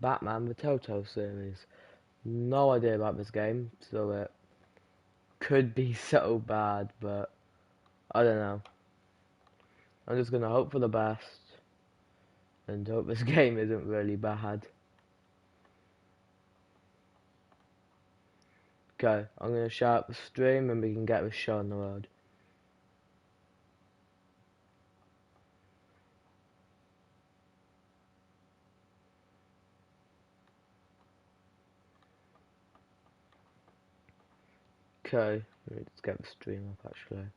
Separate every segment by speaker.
Speaker 1: Batman the Telltale series. No idea about this game, so it could be so bad, but I don't know. I'm just gonna hope for the best and hope this game isn't really bad. Okay, I'm gonna shut up the stream and we can get this show on the road. Okay, let's get the stream up actually.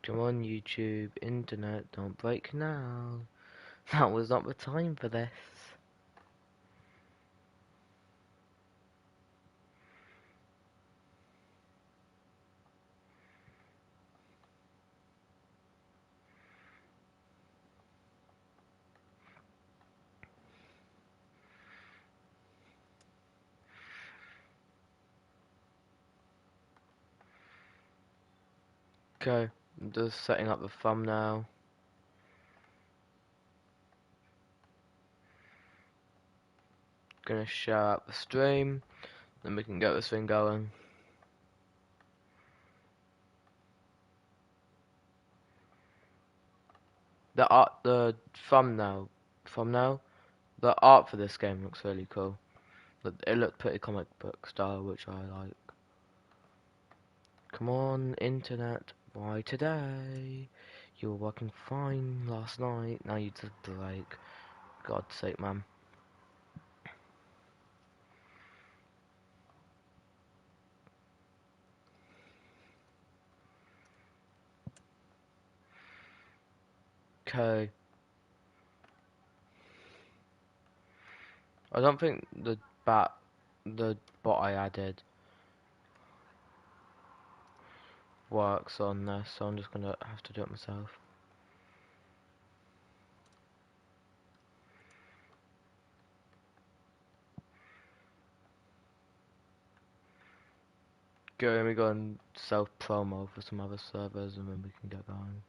Speaker 1: Come on YouTube, internet, don't break now. That was not the time for this. Okay, I'm just setting up the thumbnail. Gonna share out the stream, then we can get this thing going. The thumbnail, the art for this game looks really cool. It looked pretty comic book style, which I like. Come on, internet, why today? You were working fine last night, now you took a break. God's sake, man. Okay. I don't think the bot I added works on this, so I'm just gonna have to do it myself. Go, let me go and self-promo for some other servers and then we can get going.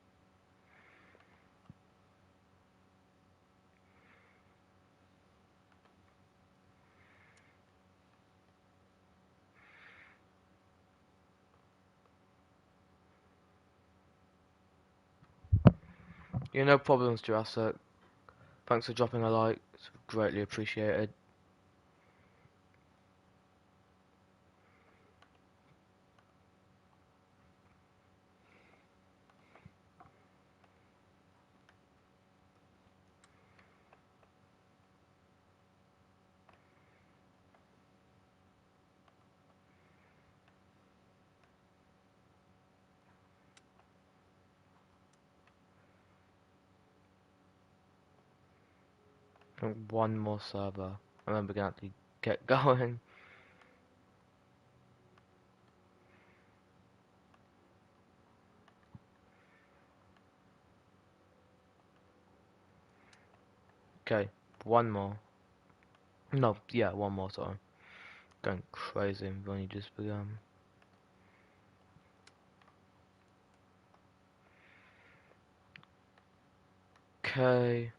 Speaker 1: Yeah, no problems, Jurassic. Thanks for dropping a like, it's greatly appreciated. I think one more server, and then we're gonna actually get going. Okay, one more. No, yeah, one more, sorry. Going crazy, we've only just begun. Okay.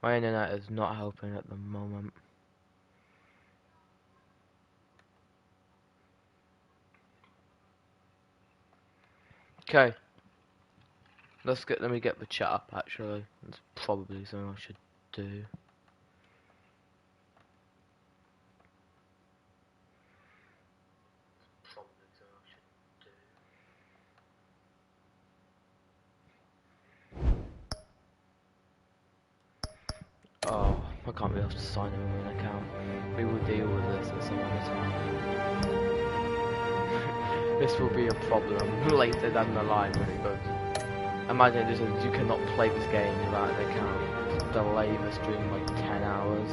Speaker 1: My internet is not helping at the moment. Okay. Let me get the chat up actually. That's probably something I should do. Oh, I can't be able to sign in with an account. We will deal with this at some other time. This will be a problem later down the line when it goes. Imagine it just says you cannot play this game without an account. Just delay the stream like 10 hours.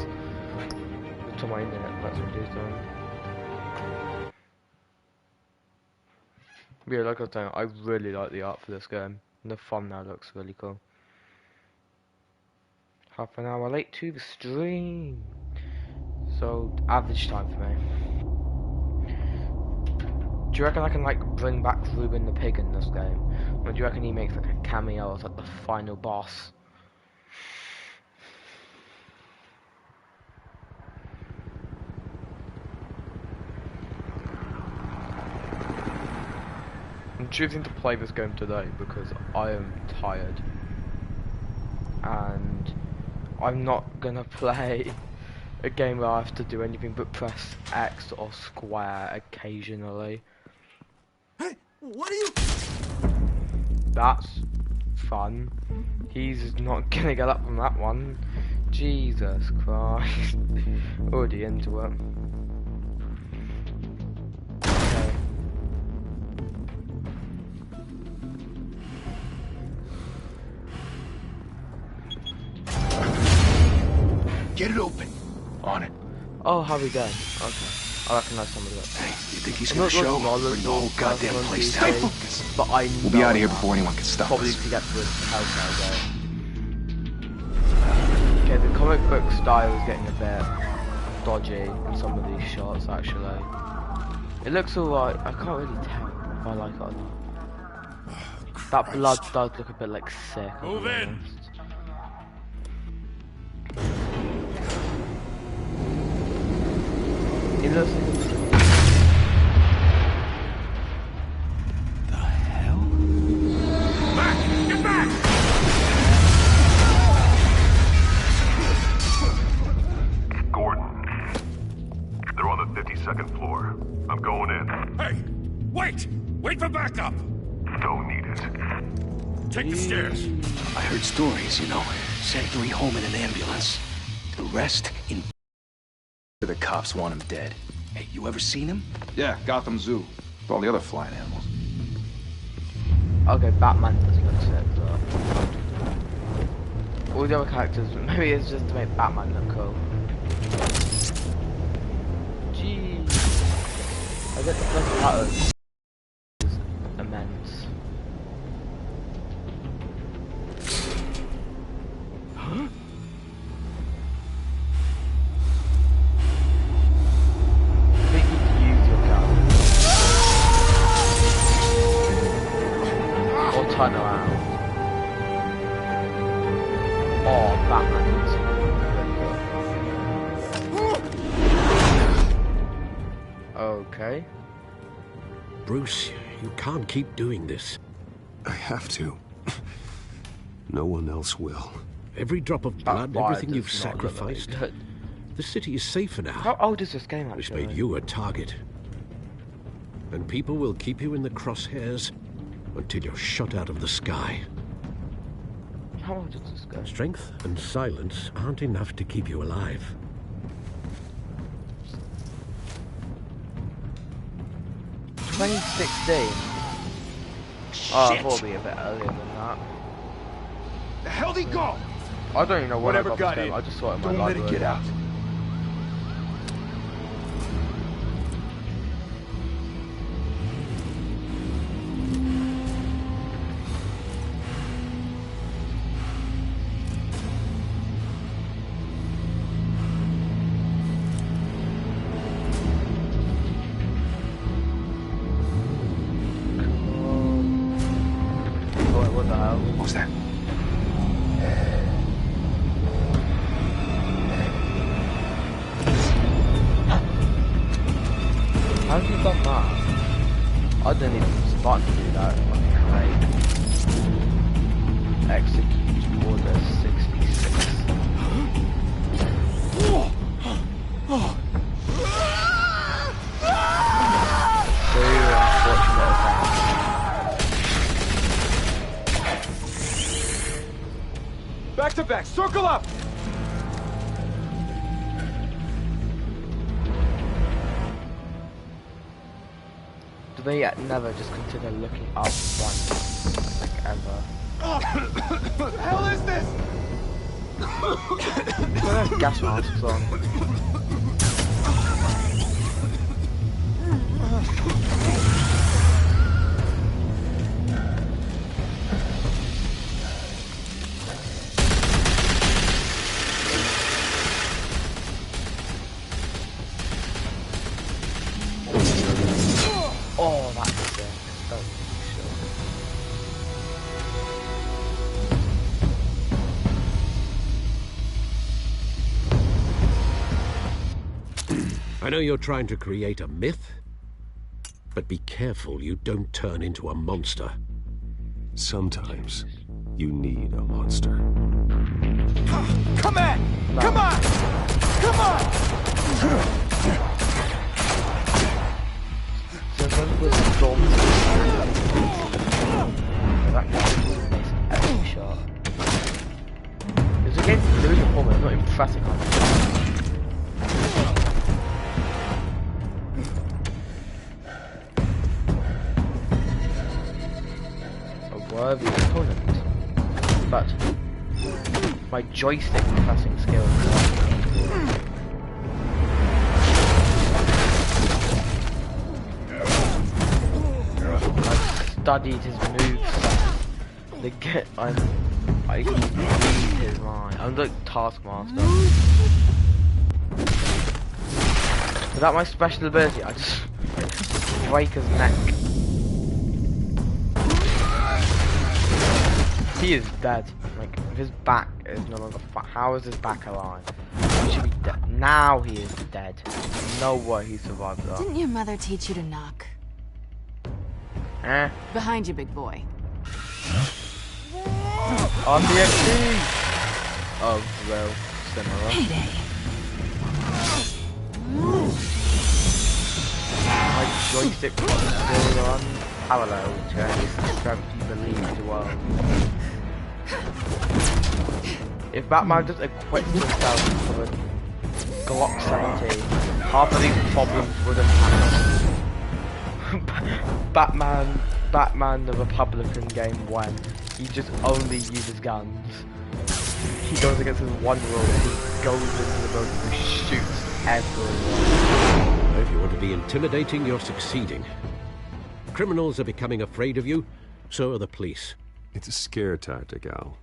Speaker 1: To my internet, that's what it's doing. Yeah, like I was saying, I really like the art for this game. And the thumbnail looks really cool. Half an hour late to the stream. So, average time for me. Do you reckon I can like bring back Ruben the pig in this game? Or do you reckon he makes like a cameo as like the final boss? I'm choosing to play this game today because I am tired. And I'm not gonna play a game where I have to do anything but press X or square occasionally.
Speaker 2: Hey, what are you?
Speaker 1: That's fun. He's not gonna get up from that one. Jesus Christ. Already into it. Okay.
Speaker 2: Get it open. On it.
Speaker 1: Oh, Harry dead. Okay. I recognise some of it.
Speaker 2: Hey, you think he's
Speaker 1: I'm
Speaker 2: gonna
Speaker 1: not
Speaker 2: show?
Speaker 1: knowledge
Speaker 2: Bring the whole goddamn
Speaker 1: on
Speaker 2: place
Speaker 1: these
Speaker 2: down.
Speaker 1: days,
Speaker 2: Focus.
Speaker 1: but I
Speaker 2: We'll be out of here before anyone can stop
Speaker 1: probably
Speaker 2: us.
Speaker 1: to get to the Telltale game. Okay, the comic book style is getting a bit dodgy in some of these shots, actually. It looks alright. I can't really tell if I like it or not. That blood does look a bit like sick.
Speaker 3: Move in.
Speaker 1: It looks like
Speaker 2: The hell?
Speaker 3: Back! Get back!
Speaker 4: Gordon. They're on the 52nd floor. I'm going in.
Speaker 3: Hey! Wait! Wait for backup!
Speaker 4: Don't need it.
Speaker 3: Take the stairs.
Speaker 2: I heard stories, you know. Sent 3 home in an ambulance. The rest in... The cops want him dead. Hey, you ever seen him?
Speaker 5: Yeah, Gotham Zoo. With all the other flying animals.
Speaker 1: okay, Batman does look sick though. All the other characters, maybe it's just to make Batman look cool. Jeez. I get the first pattern is immense.
Speaker 2: Huh?
Speaker 1: I think you can use your gun. Or turn around. Or Batman does. Okay.
Speaker 6: Bruce, you can't keep doing this.
Speaker 7: I have to. No one else will.
Speaker 6: Every drop of blood,
Speaker 1: Fire
Speaker 6: everything
Speaker 1: does
Speaker 6: you've
Speaker 1: not
Speaker 6: sacrificed.
Speaker 1: look very good.
Speaker 6: The city is safer now.
Speaker 1: How old is this game
Speaker 6: Which
Speaker 1: actually?
Speaker 6: made you a target. And people will keep you in the crosshairs until you're shot out of the sky.
Speaker 1: How old is this game?
Speaker 6: Strength and silence aren't enough to keep you alive.
Speaker 1: Oh, 2016. Oh, I thought it'd be a bit earlier than that.
Speaker 2: The hell'd he go?
Speaker 1: I don't even know when I
Speaker 2: Whatever
Speaker 1: got
Speaker 2: got
Speaker 1: this
Speaker 2: in.
Speaker 1: game. I just saw it in my
Speaker 2: Don't let it
Speaker 1: library.
Speaker 2: get out.
Speaker 1: Oh, what the hell?
Speaker 2: What was that?
Speaker 1: How have you done that? I didn't even start to do that. Great. Execute order 66. Two unfortunate events.
Speaker 2: Back to back, circle up!
Speaker 1: Do they never just consider looking up once? Like ever?
Speaker 2: What the hell is this?
Speaker 1: They have gas masks on. Oh, that's sick. That's
Speaker 6: I know you're trying to create a myth, but be careful you don't turn into a monster.
Speaker 7: Sometimes you need a monster.
Speaker 2: Come on! Come on! Come on!
Speaker 1: shot. It's against the division format, not impressive. A worthy opponent, but my joystick pressing skills. I've studied his moveset. I can read his mind. I'm like Taskmaster. Is that my special ability? I just break his neck. He is dead. Like, if his back is no longer how is his back alive? He should be dead. Now he is dead. No way he survived that.
Speaker 8: Didn't your mother teach you to knock?
Speaker 1: Eh?
Speaker 8: Behind you, big boy.
Speaker 1: On the XD! Oh, well, similar.
Speaker 8: Heyday.
Speaker 1: My joystick was still on parallel to any strength you believe as well. If Batman just equipped himself with a Glock 70, half of these problems wouldn't happen. Batman the Republican game when he just only uses guns. He goes against his one rule, he goes into the boat and shoots everyone.
Speaker 6: If you want to be intimidating, you're succeeding. Criminals are becoming afraid of you, so are the police.
Speaker 7: It's a scare tactic, Al.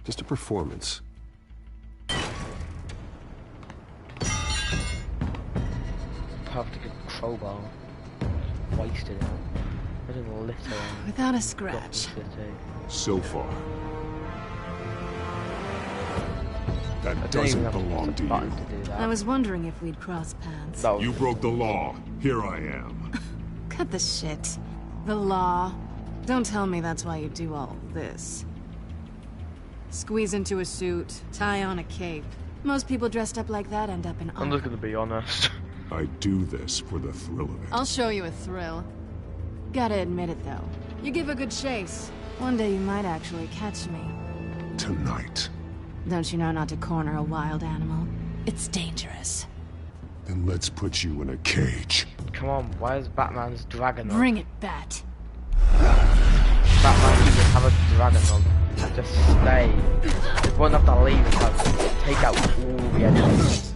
Speaker 7: Just a performance.
Speaker 1: Perfect crowbar. Wasted it. I didn't litter on
Speaker 8: Without a scratch.
Speaker 7: So far. That
Speaker 1: I didn't even
Speaker 7: doesn't
Speaker 1: have to
Speaker 7: belong
Speaker 1: press
Speaker 7: to
Speaker 1: a button
Speaker 7: you.
Speaker 1: to do that.
Speaker 8: I was wondering if we'd cross paths.
Speaker 1: That was
Speaker 3: You broke the law. Here I am.
Speaker 8: Cut the shit. The law. Don't tell me that's why you do all this. Squeeze into a suit, tie on a cape. Most people dressed up like that end up in
Speaker 1: I'm just gonna be honest.
Speaker 3: I do this for the thrill of it.
Speaker 8: I'll show you a thrill. Gotta admit it, though. You give a good chase. One day you might actually catch me.
Speaker 3: Tonight.
Speaker 8: Don't you know not to corner a wild animal? It's dangerous.
Speaker 3: Then let's put you in a cage.
Speaker 1: Come on, where's Batman's dragon on?
Speaker 8: Bring it, Bat.
Speaker 1: Batman should just have a dragon on and just stay. He won't have to leave and take out all the enemies.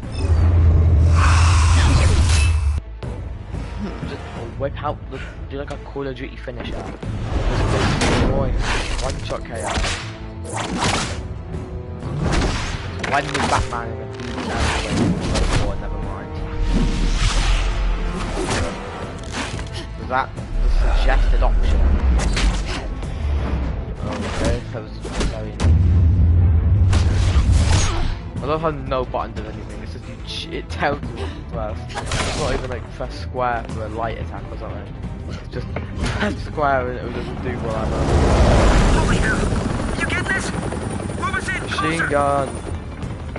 Speaker 1: Just whip out the, do like a Call of Duty finisher. Just destroy one shot KO. When did Batman in the future? Oh, never mind. Was that the suggested option? Okay, that was very... I love how no button does anything, it's just it tells you what to press. It's not even like press square for a light attack or something. It's just press square and it will just do whatever.
Speaker 9: Over here! You get this? Move us in!
Speaker 1: Machine gun!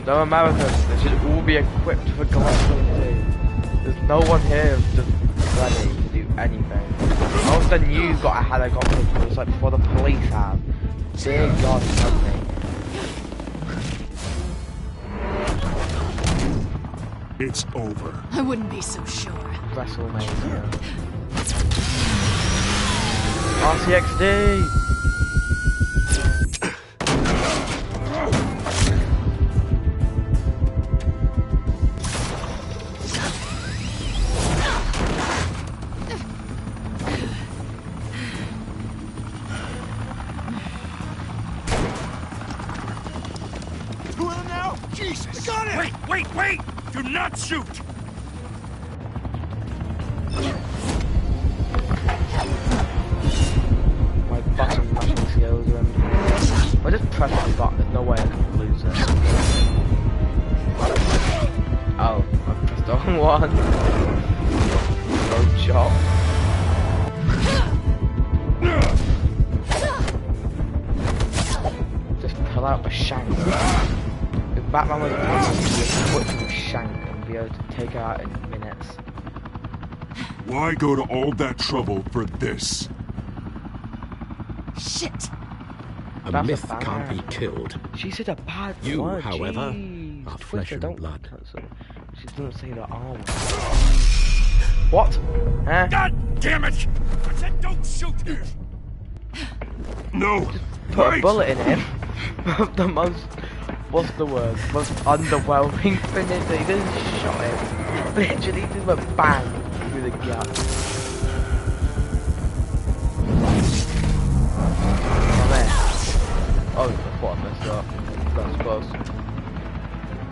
Speaker 1: No Americans, they should all be equipped for Glock 22. There's no one here just ready to do anything. Most of the news got a helicopter, but it's like before the police have. Dear God, help me.
Speaker 3: It's over.
Speaker 8: I wouldn't be so sure.
Speaker 1: WrestleMania. RCXD!
Speaker 3: Jesus! Got it! Wait! Do not shoot!
Speaker 1: on. Don't chop. Just pull out a shank. If Batman was a person, he'd just put him a shank and be able to take her out in minutes.
Speaker 3: Why go to all that trouble for this?
Speaker 8: Shit!
Speaker 6: A
Speaker 1: That's
Speaker 6: myth
Speaker 1: a
Speaker 6: can't be
Speaker 1: bad-
Speaker 6: killed.
Speaker 1: She said a bad
Speaker 6: You,
Speaker 1: word.
Speaker 6: however,
Speaker 1: Jeez.
Speaker 6: are
Speaker 1: Twister,
Speaker 6: flesh and
Speaker 1: don't
Speaker 6: blood.
Speaker 1: cancel. She doesn't say the R word. What? Huh?
Speaker 3: God damn it! I said don't shoot him! No!
Speaker 1: Put a
Speaker 3: Wait!
Speaker 1: bullet in him. The most, what's the word? Most underwhelming thing is that he just shot him. Literally just went bang through the gut. Oh man. Oh, I thought I messed up. That was close.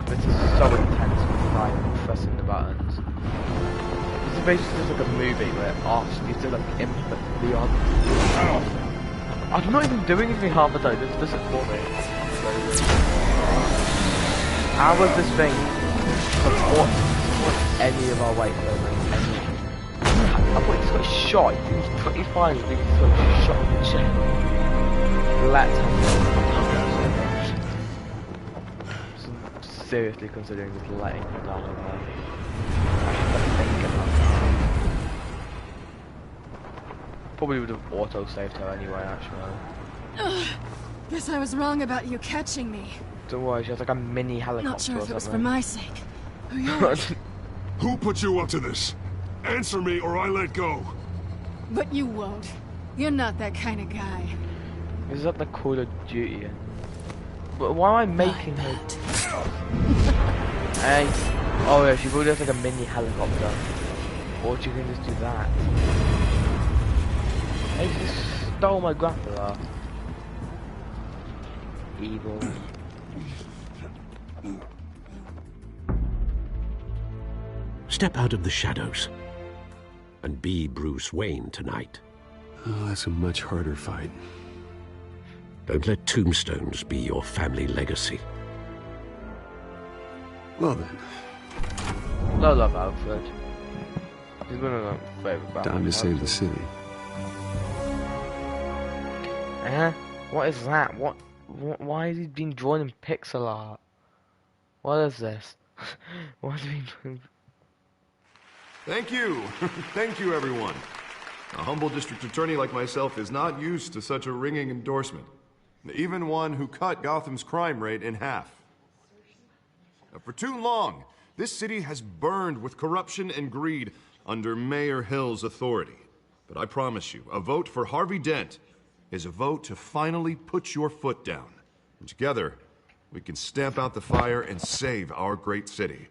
Speaker 1: This is so intense with like pressing the buttons. This is basically just like a movie where it asks you to like input the odds. I'm not even doing anything half the time, this does it for me. How was this thing support any of our weight movement? I thought he just got shot, he was pretty fine, he just got shot in the chest. Let's have seriously considering just letting him down on there. I have to think about that. Probably would have auto-saved her anyway, actually.
Speaker 8: Guess I was wrong about you catching me.
Speaker 1: Don't worry, she has like a mini helicopter
Speaker 8: Not sure
Speaker 1: or
Speaker 8: if it was for
Speaker 1: something.
Speaker 8: my sake. Or yours.
Speaker 3: Who put you up to this? Answer me or I let go.
Speaker 8: But you won't. You're not that kind of guy.
Speaker 1: Is that the Call of Duty? But why am I making her? Hey. Oh yeah, she probably has like a mini helicopter. Or she can just do that. Hey, she just stole my grappler. Evil.
Speaker 6: Step out of the shadows and be Bruce Wayne tonight.
Speaker 7: Oh, that's a much harder fight.
Speaker 6: Don't let tombstones be your family legacy.
Speaker 7: Well then,
Speaker 1: No love Alfred. He's one of my favourite Batman.
Speaker 7: time to save the city.
Speaker 1: What is that? What? Why is he being drawn in pixel art? What is this? Why is he being drawn?
Speaker 10: Thank you. Thank you, everyone. A humble district attorney like myself is not used to such a ringing endorsement. Even one who cut Gotham's crime rate in half. For too long, this city has burned with corruption and greed under Mayor Hill's authority. But I promise you, a vote for Harvey Dent is a vote to finally put your foot down. And together, we can stamp out the fire and save our great city.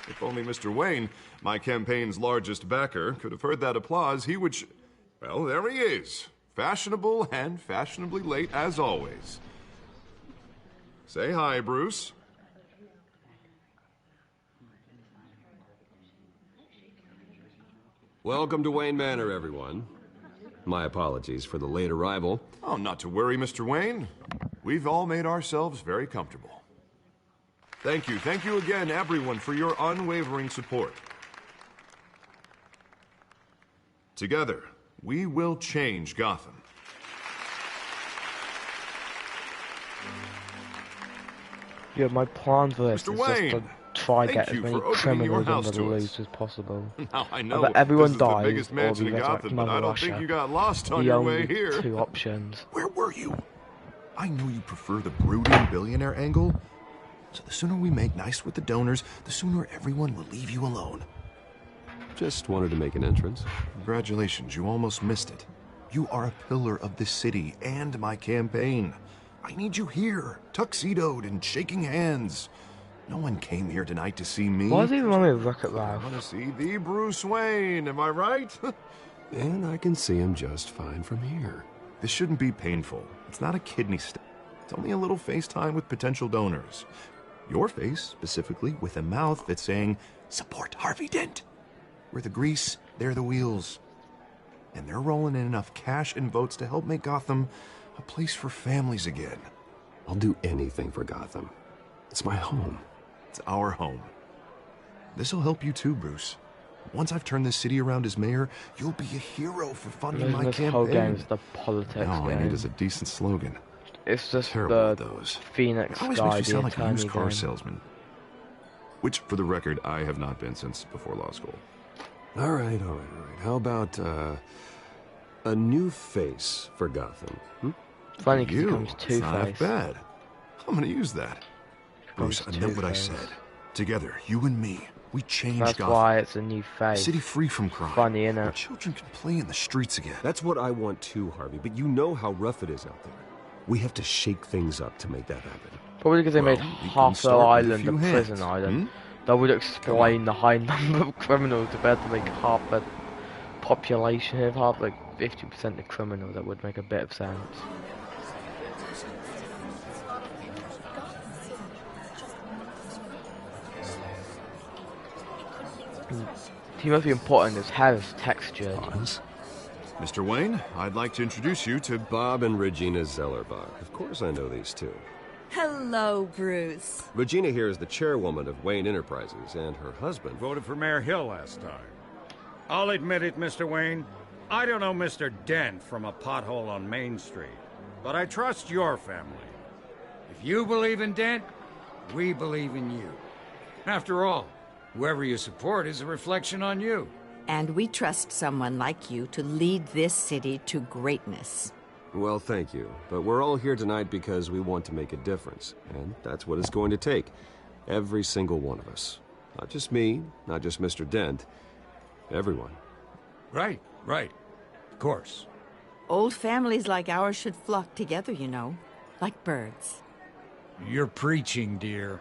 Speaker 10: If only Mr. Wayne, my campaign's largest backer, could have heard that applause, he would well, there he is. Fashionable and fashionably late as always. Say hi, Bruce.
Speaker 7: Welcome to Wayne Manor, everyone. My apologies for the late arrival.
Speaker 10: Oh, not to worry, Mr. Wayne. We've all made ourselves very comfortable. Thank you again, everyone, for your unwavering support. Together, we will change Gotham.
Speaker 1: Yeah, my plan for this
Speaker 10: Mr.
Speaker 1: is
Speaker 10: Wayne,
Speaker 1: just to try
Speaker 10: thank
Speaker 1: get as
Speaker 10: you
Speaker 1: many
Speaker 10: for opening your
Speaker 1: criminals
Speaker 10: house
Speaker 1: under the
Speaker 10: to us.
Speaker 1: loose as possible.
Speaker 10: Now, I know
Speaker 1: Either everyone
Speaker 10: this is the
Speaker 1: dies
Speaker 10: biggest
Speaker 1: or
Speaker 10: mansion
Speaker 1: we
Speaker 10: in
Speaker 1: resurrect
Speaker 10: Gotham,
Speaker 1: him
Speaker 10: but
Speaker 1: under
Speaker 10: I don't
Speaker 1: Russia.
Speaker 10: think you got lost on
Speaker 1: The
Speaker 10: your
Speaker 1: only
Speaker 10: way here.
Speaker 1: two options.
Speaker 10: Where were you? I know you prefer the brooding billionaire angle, so the sooner we make nice with the donors, the sooner everyone will leave you alone.
Speaker 7: Just wanted to make an entrance.
Speaker 10: Congratulations, you almost missed it. You are a pillar of this city and my campaign. I need you here, tuxedoed and shaking hands. No one came here tonight to see me.
Speaker 1: Why does he remind me of Rocket
Speaker 10: I
Speaker 1: Ralph?
Speaker 10: want to see the Bruce Wayne, am I right?
Speaker 7: And I can see him just fine from here.
Speaker 10: This shouldn't be painful. It's not a kidney stone. It's only a little FaceTime with potential donors. Your face, specifically, with a mouth that's saying, support Harvey Dent. We're the grease, they're the wheels. And they're rolling in enough cash and votes to help make Gotham a place for families again.
Speaker 7: I'll do anything for Gotham.
Speaker 10: It's my home. It's our home. This'll help you too, Bruce. Once I've turned this city around as mayor, you'll be a hero for funding my
Speaker 1: This
Speaker 10: campaign.
Speaker 1: whole game's the politics
Speaker 10: All I
Speaker 1: game.
Speaker 10: need is a decent slogan.
Speaker 1: It's just
Speaker 10: Terrible at
Speaker 1: the
Speaker 10: those.
Speaker 1: Phoenix
Speaker 10: It always
Speaker 1: Sky,
Speaker 10: makes you
Speaker 1: the
Speaker 10: sound like a
Speaker 1: attorney
Speaker 10: used car
Speaker 1: game.
Speaker 10: salesman. Which, for the record, I have not been since before law school.
Speaker 7: All right. How about, a new face for Gotham?
Speaker 1: Funny because he
Speaker 10: You?
Speaker 1: comes
Speaker 10: It's not half
Speaker 1: Two-Face.
Speaker 10: bad. I'm gonna use that. Bruce, I meant what I
Speaker 1: Two-Face.
Speaker 10: said. Together, you and me, we change
Speaker 1: That's
Speaker 10: Gotham.
Speaker 1: why it's a new
Speaker 10: A
Speaker 1: face.
Speaker 10: city free from crime.
Speaker 1: Funny, innit?
Speaker 10: Where children can play in the streets again.
Speaker 7: That's what I want too, Harvey, but you know how rough it is out there. We have to shake things up to make that happen.
Speaker 1: Probably because they made
Speaker 10: Well, we can
Speaker 1: half the
Speaker 10: start with a
Speaker 1: island a
Speaker 10: few
Speaker 1: prison
Speaker 10: hands,
Speaker 1: island. That would explain the high number of criminals. If they had to make half the population have half, like 50% of criminals, that would make a bit of sense. He must be important. His hair is textured.
Speaker 10: Mr. Wayne, I'd like to introduce you to
Speaker 7: Bob and Regina Zellerbach. Of course I know these two.
Speaker 11: Hello, Bruce.
Speaker 7: Regina here is the chairwoman of Wayne Enterprises, and her husband...
Speaker 12: Voted for Mayor Hill last time. I'll admit it, Mr. Wayne. I don't know Mr. Dent from a pothole on Main Street, but I trust your family. If you believe in Dent, we believe in you. After all, whoever you support is a reflection on you.
Speaker 11: And we trust someone like you to lead this city to greatness.
Speaker 7: Well, thank you. But we're all here tonight because we want to make a difference. And that's what it's going to take. Every single one of us. Not just me, not just Mr. Dent. Everyone.
Speaker 12: Right. Of course.
Speaker 11: Old families like ours should flock together, you know. Like birds.
Speaker 12: You're preaching, dear.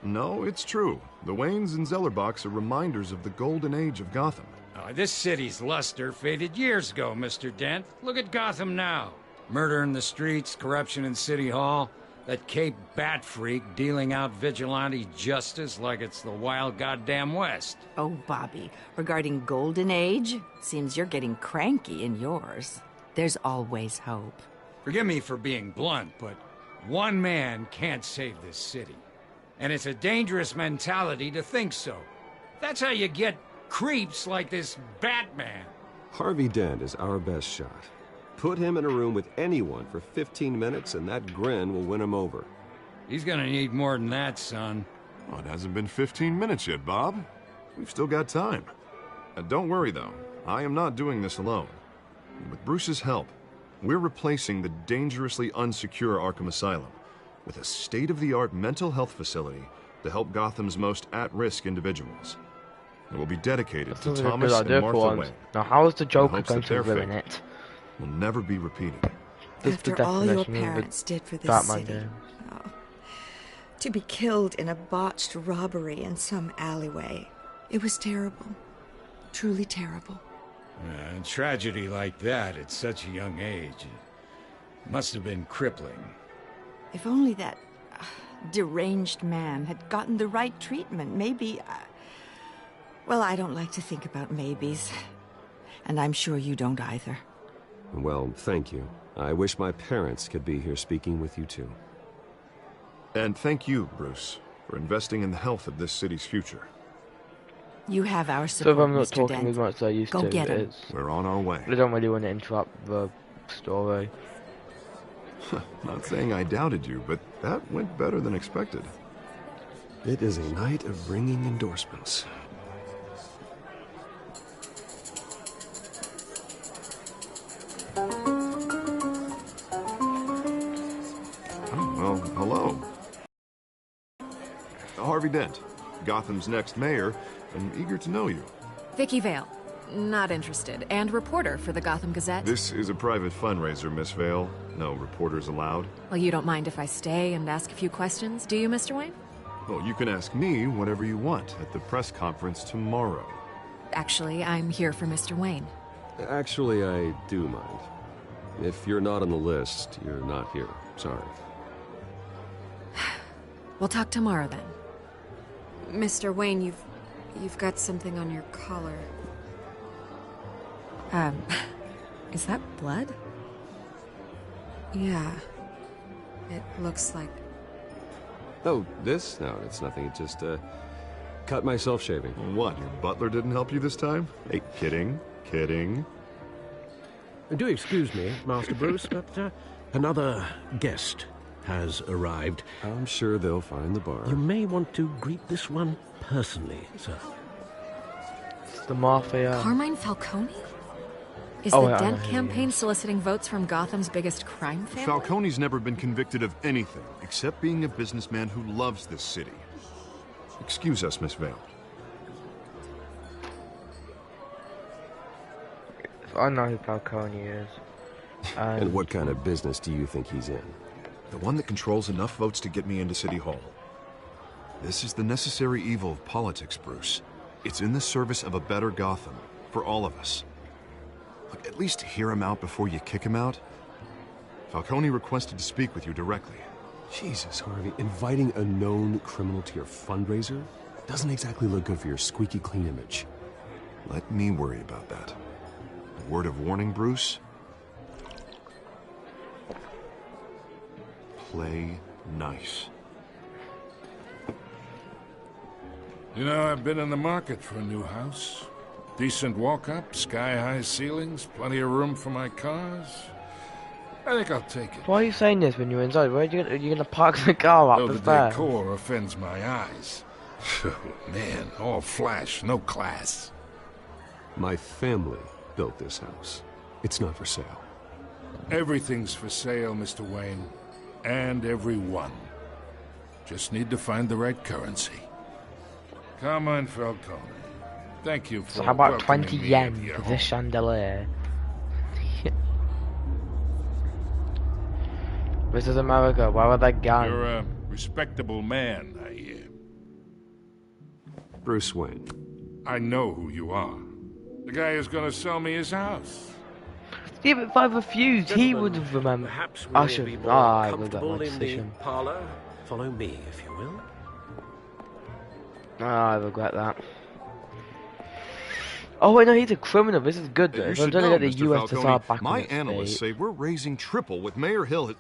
Speaker 10: No, it's true. The Waynes and Zellerbachs are reminders of the golden age of Gotham.
Speaker 12: This city's luster faded years ago, Mr. Dent. Look at Gotham now. Murder in the streets, corruption in City Hall, that Cape Bat freak dealing out vigilante justice like it's the wild goddamn West.
Speaker 11: Oh, Bobby, regarding Golden Age, seems you're getting cranky in yours. There's always hope.
Speaker 12: Forgive me for being blunt, but one man can't save this city. And it's a dangerous mentality to think so. That's how you get creeps like this Batman.
Speaker 7: Harvey Dent is our best shot. Put him in a room with anyone for 15 minutes and that grin will win him over.
Speaker 12: He's gonna need more than that, son.
Speaker 10: Oh, it hasn't been 15 minutes yet, Bob. We've still got time. Don't worry, though. I am not doing this alone. With Bruce's help, we're replacing the dangerously unsecure Arkham Asylum with a state-of-the-art mental health facility to help Gotham's most at-risk individuals. It will be dedicated to
Speaker 1: Sounds like a
Speaker 10: Thomas
Speaker 1: good
Speaker 10: and
Speaker 1: idea for
Speaker 10: Martha
Speaker 1: once.
Speaker 10: Wayne.
Speaker 1: Now, how is the Joker
Speaker 10: hopes
Speaker 1: going
Speaker 10: that
Speaker 1: to
Speaker 10: their
Speaker 1: ruin
Speaker 10: fate
Speaker 1: it?
Speaker 10: will never be repeated.
Speaker 1: This is the
Speaker 13: After all your
Speaker 1: definition of
Speaker 13: parents did for this
Speaker 1: Batman
Speaker 13: city.
Speaker 1: game.
Speaker 13: Oh. To be killed in a botched robbery in some alleyway. It was terrible. Truly terrible.
Speaker 12: A tragedy like that at such a young age, it must have been crippling.
Speaker 11: If only that deranged man had gotten the right treatment, maybe... Well, I don't like to think about maybes. And I'm sure you don't either.
Speaker 7: Well, thank you. I wish my parents could be here speaking with you too.
Speaker 10: And thank you, Bruce, for investing in the health of this city's future.
Speaker 11: You have our
Speaker 1: So
Speaker 11: support,
Speaker 1: if I'm not
Speaker 11: Mr.
Speaker 1: talking
Speaker 11: Dent.
Speaker 1: as much as I used
Speaker 11: Go
Speaker 1: to,
Speaker 11: get him.
Speaker 1: it's...
Speaker 10: We're on our way.
Speaker 1: I don't really want to interrupt the story.
Speaker 10: Not saying I doubted you, but that went better than expected.
Speaker 7: It is a night of ringing endorsements.
Speaker 10: Oh, well, hello. Harvey Dent, Gotham's next mayor, and eager to know you.
Speaker 14: Vicky Vale. Not interested. And reporter for the Gotham Gazette.
Speaker 10: This is a private fundraiser, Miss Vale. No reporters allowed.
Speaker 14: Well, you don't mind if I stay and ask a few questions, do you, Mr. Wayne?
Speaker 10: Well, you can ask me whatever you want at the press conference tomorrow.
Speaker 14: Actually, I'm here for Mr. Wayne.
Speaker 7: Actually, I do mind. If you're not on the list, you're not here. Sorry.
Speaker 14: We'll talk tomorrow then. Mr. Wayne, you've got something on your collar. Is that blood? Yeah. It looks like...
Speaker 7: Oh, this? No, it's nothing. It just, cut myself shaving.
Speaker 10: What, your butler didn't help you this time? Hey, kidding.
Speaker 6: Do excuse me, Master Bruce, but another guest has arrived.
Speaker 7: I'm sure they'll find the bar.
Speaker 6: You may want to greet this one personally, sir.
Speaker 1: It's the Mafia.
Speaker 14: Carmine Falcone? Is
Speaker 10: Oh,
Speaker 14: the
Speaker 10: I
Speaker 14: Dent
Speaker 10: know who he
Speaker 14: campaign soliciting votes from Gotham's biggest crime family?
Speaker 10: Falcone's never been convicted of anything except being a businessman who loves this city. Excuse us, Miss Vale.
Speaker 1: I know who Falcone is.
Speaker 7: And what kind of business do you think he's in?
Speaker 10: The one that controls enough votes to get me into City Hall. This is the necessary evil of politics, Bruce. It's in the service of a better Gotham, for all of us. Look, at least hear him out before you kick him out. Falcone requested to speak with you directly.
Speaker 7: Jesus, Harvey, inviting a known criminal to your fundraiser doesn't exactly look good for your squeaky clean image.
Speaker 10: Let me worry about that. A word of warning, Bruce. Play nice.
Speaker 12: You know, I've been in the market for a new house. Decent walk-up, sky-high ceilings, plenty of room for my cars. I think I'll take it.
Speaker 1: Why are you saying this when you're inside? Where are you gonna park the car up
Speaker 12: Though
Speaker 1: the
Speaker 12: the
Speaker 1: stairs?
Speaker 12: decor offends my eyes. Oh, man, all flash, no class.
Speaker 7: My family built this house. It's not for sale.
Speaker 12: Everything's for sale, Mr. Wayne. And everyone. Just need to find the right currency. Come on, Falcone. Thank you for
Speaker 1: So how about
Speaker 12: welcoming
Speaker 1: 20
Speaker 12: me
Speaker 1: yen
Speaker 12: into your
Speaker 1: for
Speaker 12: home.
Speaker 1: this chandelier? This is America. Why would that gun?
Speaker 12: You're a respectable man, I hear.
Speaker 7: Bruce Wayne.
Speaker 12: I know who you are. The guy who's gonna sell me his house.
Speaker 1: Yeah, but if I refused, he would have remembered.
Speaker 6: Perhaps we
Speaker 1: I
Speaker 6: will
Speaker 1: should.
Speaker 6: be more
Speaker 1: I would have
Speaker 6: comfortable
Speaker 1: my
Speaker 6: in the
Speaker 1: decision.
Speaker 6: parlor. Follow me, if you will.
Speaker 1: I regret that. Oh wait, no, he's a criminal. This is good though.
Speaker 10: You
Speaker 1: If I'm
Speaker 10: should
Speaker 1: trying
Speaker 10: know,
Speaker 1: to get the
Speaker 10: Mr.
Speaker 1: USSR
Speaker 10: Falcone,
Speaker 1: back
Speaker 10: my
Speaker 1: on its
Speaker 10: analysts
Speaker 1: feet.
Speaker 10: say we're raising triple with Mayor Hill.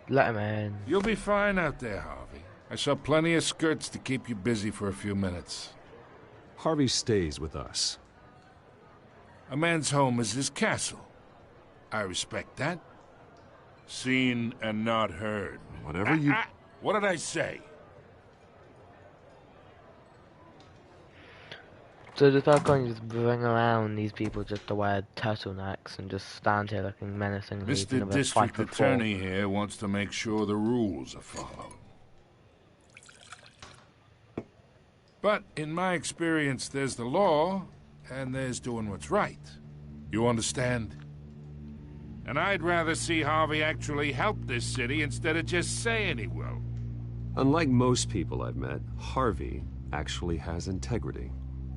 Speaker 1: Let him in.
Speaker 12: You'll be fine out there, Harvey. I saw plenty of skirts to keep you busy for a few minutes.
Speaker 7: Harvey stays with us.
Speaker 12: A man's home is his castle. I respect that. Seen and not heard.
Speaker 10: Whatever you...
Speaker 12: What did I say?
Speaker 1: So the Falcone just bring around these people just to wear turtlenecks and just stand here looking menacingly.
Speaker 12: Mr. District Attorney here wants to make sure the rules are followed. But in my experience, there's the law, and there's doing what's right. You understand? And I'd rather see Harvey actually help this city instead of just saying he will.
Speaker 7: Unlike most people I've met, Harvey actually has integrity.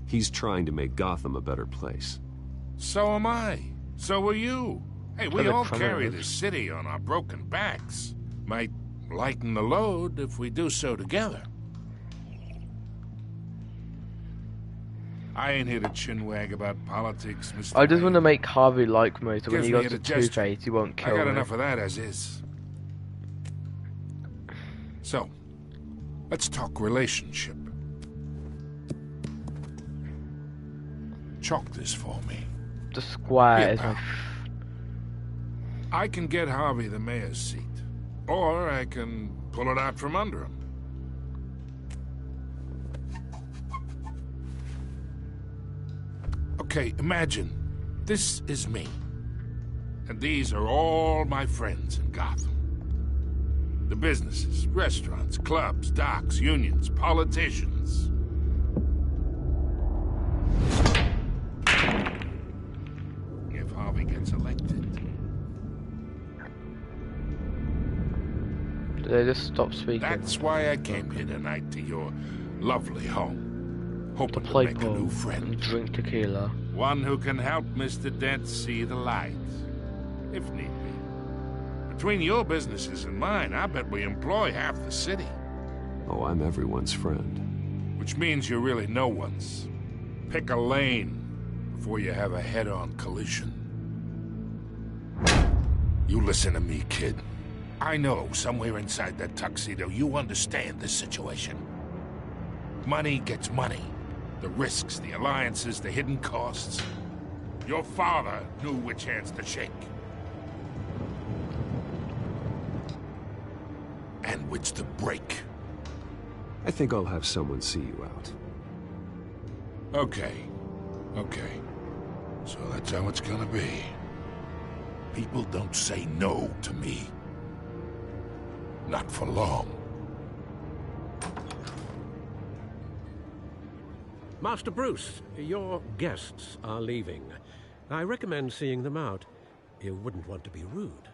Speaker 7: He's trying to make Gotham a better place.
Speaker 12: So am I. So are you. Hey, we
Speaker 7: the
Speaker 12: all carry
Speaker 7: criminals.
Speaker 12: this city on our broken backs. Might lighten the load if we do so together. I ain't here to chinwag about politics, Mr.
Speaker 1: I just
Speaker 12: Wayne.
Speaker 1: want to make Harvey like me, so when
Speaker 12: Gives
Speaker 1: he
Speaker 12: me
Speaker 1: goes to
Speaker 12: indigestion.
Speaker 1: Two-Face, he won't kill
Speaker 12: I got
Speaker 1: me.
Speaker 12: enough of that as is. So, let's talk relationship. Chalk this for me.
Speaker 1: The Squire
Speaker 12: Here,
Speaker 1: is
Speaker 12: pal.
Speaker 1: my...
Speaker 12: I can get Harvey the mayor's seat. Or I can pull it out from under him. Okay, imagine. This is me. And these are all my friends in Gotham. The businesses, restaurants, clubs, docks, unions, politicians. If Harvey gets elected.
Speaker 1: Did they just stop speaking?
Speaker 12: That's why I came here tonight to your lovely home. Hoping to
Speaker 1: Play
Speaker 12: make a
Speaker 1: pool
Speaker 12: new friend.
Speaker 1: and drink tequila.
Speaker 12: One who can help Mr. Dent see the light, if need be. Between your businesses and mine, I bet we employ half the city.
Speaker 7: Oh, I'm everyone's friend.
Speaker 12: Which means you're really no one's. Pick a lane before you have a head-on collision.
Speaker 15: You listen to me, kid. I know somewhere inside that tuxedo you understand this situation. Money gets money. The risks, the alliances, the hidden costs. Your father knew which hands to shake. And which to break.
Speaker 7: I think I'll have someone see you out.
Speaker 15: Okay. So that's how it's gonna be. People don't say no to me. Not for long.
Speaker 6: Master Bruce, your guests are leaving. I recommend seeing them out. You wouldn't want to be rude.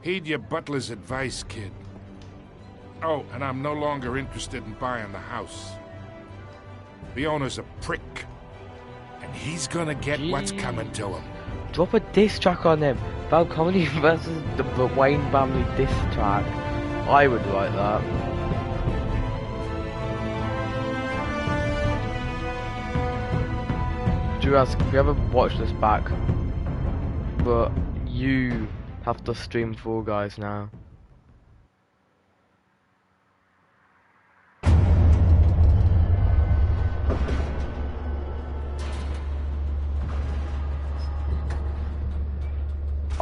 Speaker 15: Heed your butler's advice, kid. Oh, and I'm no longer interested in buying the house. The owner's a prick. And he's gonna get what's coming to him.
Speaker 1: Drop a diss track on him. Val Comedy versus the Wayne family diss track. I would like that. Jurassic, if you ever watch this back, but you have to stream Fall Guys now.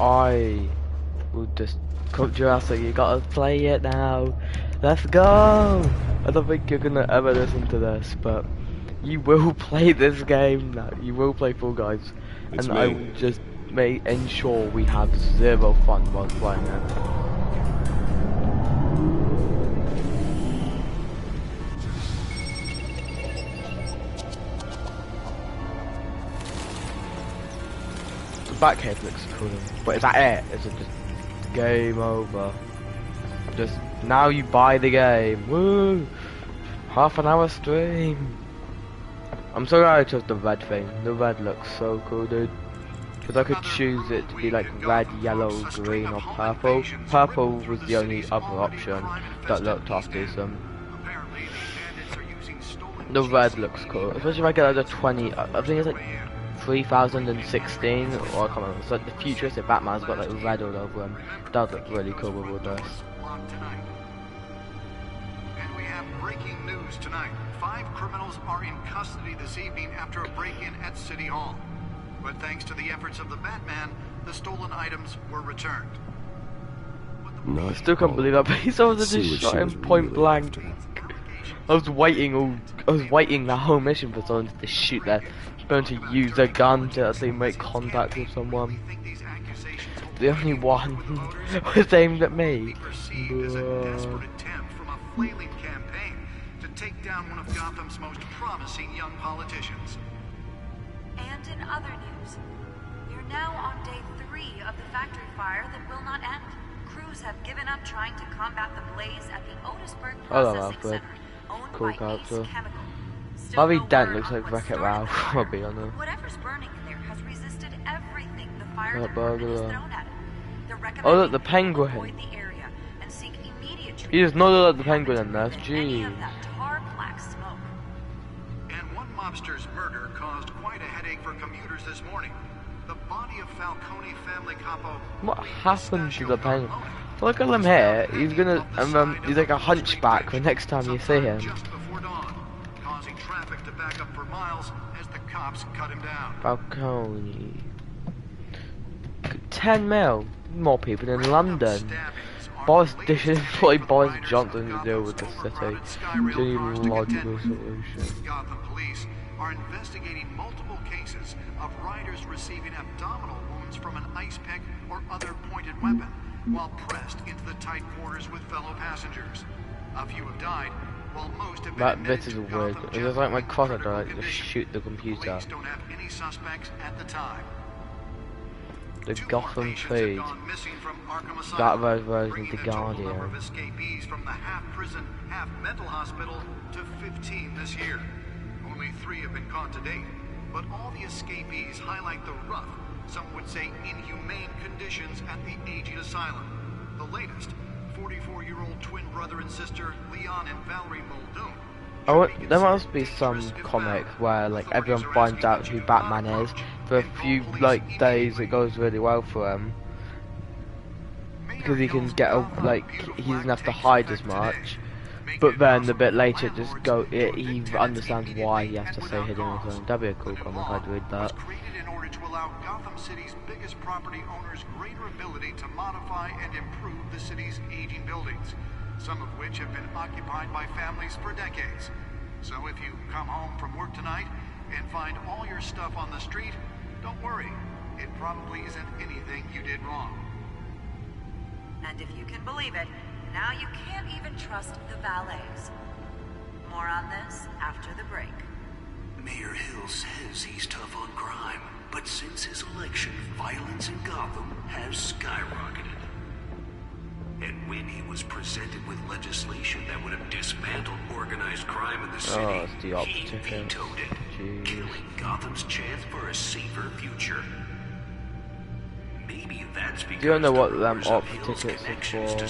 Speaker 1: I will just cut Jurassic, you gotta play it now. Let's go! I don't think you're gonna ever listen to this, but you will play this game now. You will play Fall Guys. And I will just ensure we have zero fun while playing it. Back cave looks cool, but is that it? Is it just game over? Just now you buy the game. Woo! Half an hour stream. I'm so glad I chose the red thing. The red looks so cool, dude. Because I could choose it to be like red, yellow, green, or purple. Purple was the only other option that looked half decent. The red looks cool, especially if I get like the 20. I think it's like 3016, or I can't remember. It's like the futuristic Batman's got like red all over him. That would look really cool with all this.
Speaker 16: And we have breaking news tonight. 5 criminals are in custody this evening after a break-in at City Hall. But thanks to the efforts of the Batman, the stolen items were returned.
Speaker 1: I still can't believe that police officer just shot him point blank. I was waiting the whole mission for someone to shoot their, going to use a gun to actually make contact with someone. The only one was aimed at me.
Speaker 16: Take down one of Gotham's most promising young politicians.
Speaker 17: And in other news, you're now on day 3 of the factory fire that will not end. Crews have given up trying to combat the blaze at the Otisburg Processing Center, owned by Ace Chemical.
Speaker 1: Harvey Dent looks like Wreck-It Ralph, I'll be honest.
Speaker 17: Whatever's burning in there has resisted everything the fire department has thrown at it.
Speaker 1: Oh look, the penguin. He does not look like the penguin in this, jeez.
Speaker 16: Mobster's murder caused quite a headache for commuters this morning. The body of Falcone family capo.
Speaker 1: What happened to the penguin? Look at him here. He's gonna, he's like a hunchback the next time you see him.
Speaker 16: Just before dawn, causing traffic to back up for miles as the cops cut him down.
Speaker 1: Falcone. 10 mil. More people in London. Boris Johnson to deal with the city. The logical solution.
Speaker 16: Gotham police are investigating multiple cases of riders receiving abdominal wounds from an ice pick or other pointed weapon while pressed into the tight quarters with fellow passengers. A few have died, while most have been
Speaker 1: that bit is weird. It's like my cousin tried to shoot the computer.
Speaker 16: Police don't have any suspects at the time.
Speaker 1: The Gotham feed. That version of The Guardian.
Speaker 16: The number of escapees from the half-prison, half-mental hospital to 15 this year. Only 3 have been caught to date, but all the escapees highlight the rough, some would say inhumane conditions at the aging asylum. The latest, 44-year-old twin brother and sister Leon and Valerie Muldoon.
Speaker 1: There must be some comic where like everyone finds out who Batman is, for a few like days it goes really well for him because he can get like he doesn't have to hide as much. But then a bit later, it just he understands why he has to stay hidden or something. That'd be a cool comic. I'd read that.
Speaker 16: Was created in order to allow Gotham City's biggest property owners greater ability to modify and improve the city's aging buildings, some of which have been occupied by families for decades. So if you come home from work tonight and find all your stuff on the street, don't worry. It probably isn't anything you did wrong.
Speaker 17: And if you can believe it, now you can't even trust the valets. More on this after the break.
Speaker 18: Mayor Hill says he's tough on crime, but since his election, violence in Gotham has skyrocketed. And when he was presented with legislation that would have dismantled organized crime in the city, he vetoed it, killing Gotham's chance for a safer future. Maybe that's because
Speaker 1: do you know what them op tickets are for?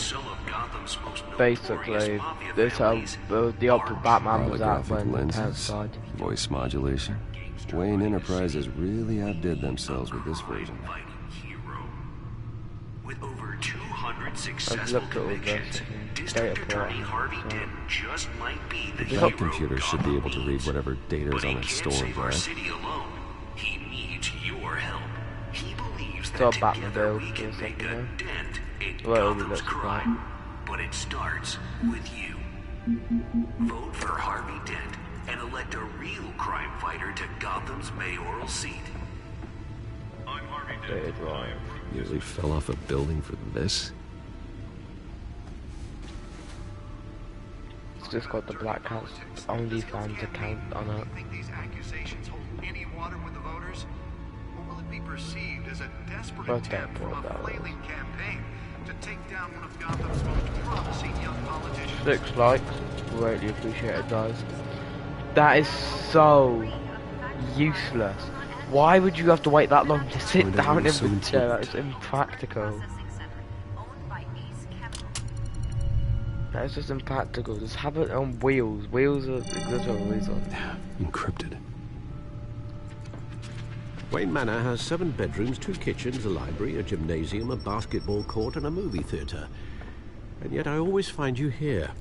Speaker 1: Basically, this how the op with Batman was at when
Speaker 7: lenses,
Speaker 1: died.
Speaker 7: voice modulation. Wayne Enterprises really outdid themselves with this version.
Speaker 18: With over 200 successful convictions, District Attorney Harvey Dent just might be the
Speaker 7: That computer should be able to read whatever data is on its storm drive.
Speaker 18: He needs your help. He believes
Speaker 1: It's
Speaker 18: that
Speaker 1: all
Speaker 18: together
Speaker 1: Batmobile
Speaker 18: we can
Speaker 1: or
Speaker 18: make a
Speaker 1: something,
Speaker 18: dent in
Speaker 1: well,
Speaker 18: Gotham's crime. But it starts with you. Vote for Harvey Dent and elect a real crime fighter to Gotham's mayoral seat. I'm Harvey Dent.
Speaker 7: Nearly fell off a building for this.
Speaker 1: It's just got the Black Cat's OnlyFans account on it.
Speaker 16: Think these accusations hold any water with the voters? Or will it be perceived as a desperate attempt from a flailing campaign to take down one of Gotham's most promising young politicians?
Speaker 1: 6 likes, greatly appreciated, guys. That is so useless. Why would you have to wait that long to sit down in the chair? That is impractical. That is just impractical. Just have it on wheels. Wheels are exist for a reason.
Speaker 7: Encrypted.
Speaker 6: Wayne Manor has 7 bedrooms, 2 kitchens, a library, a gymnasium, a basketball court, and a movie theatre. And yet I always find you here.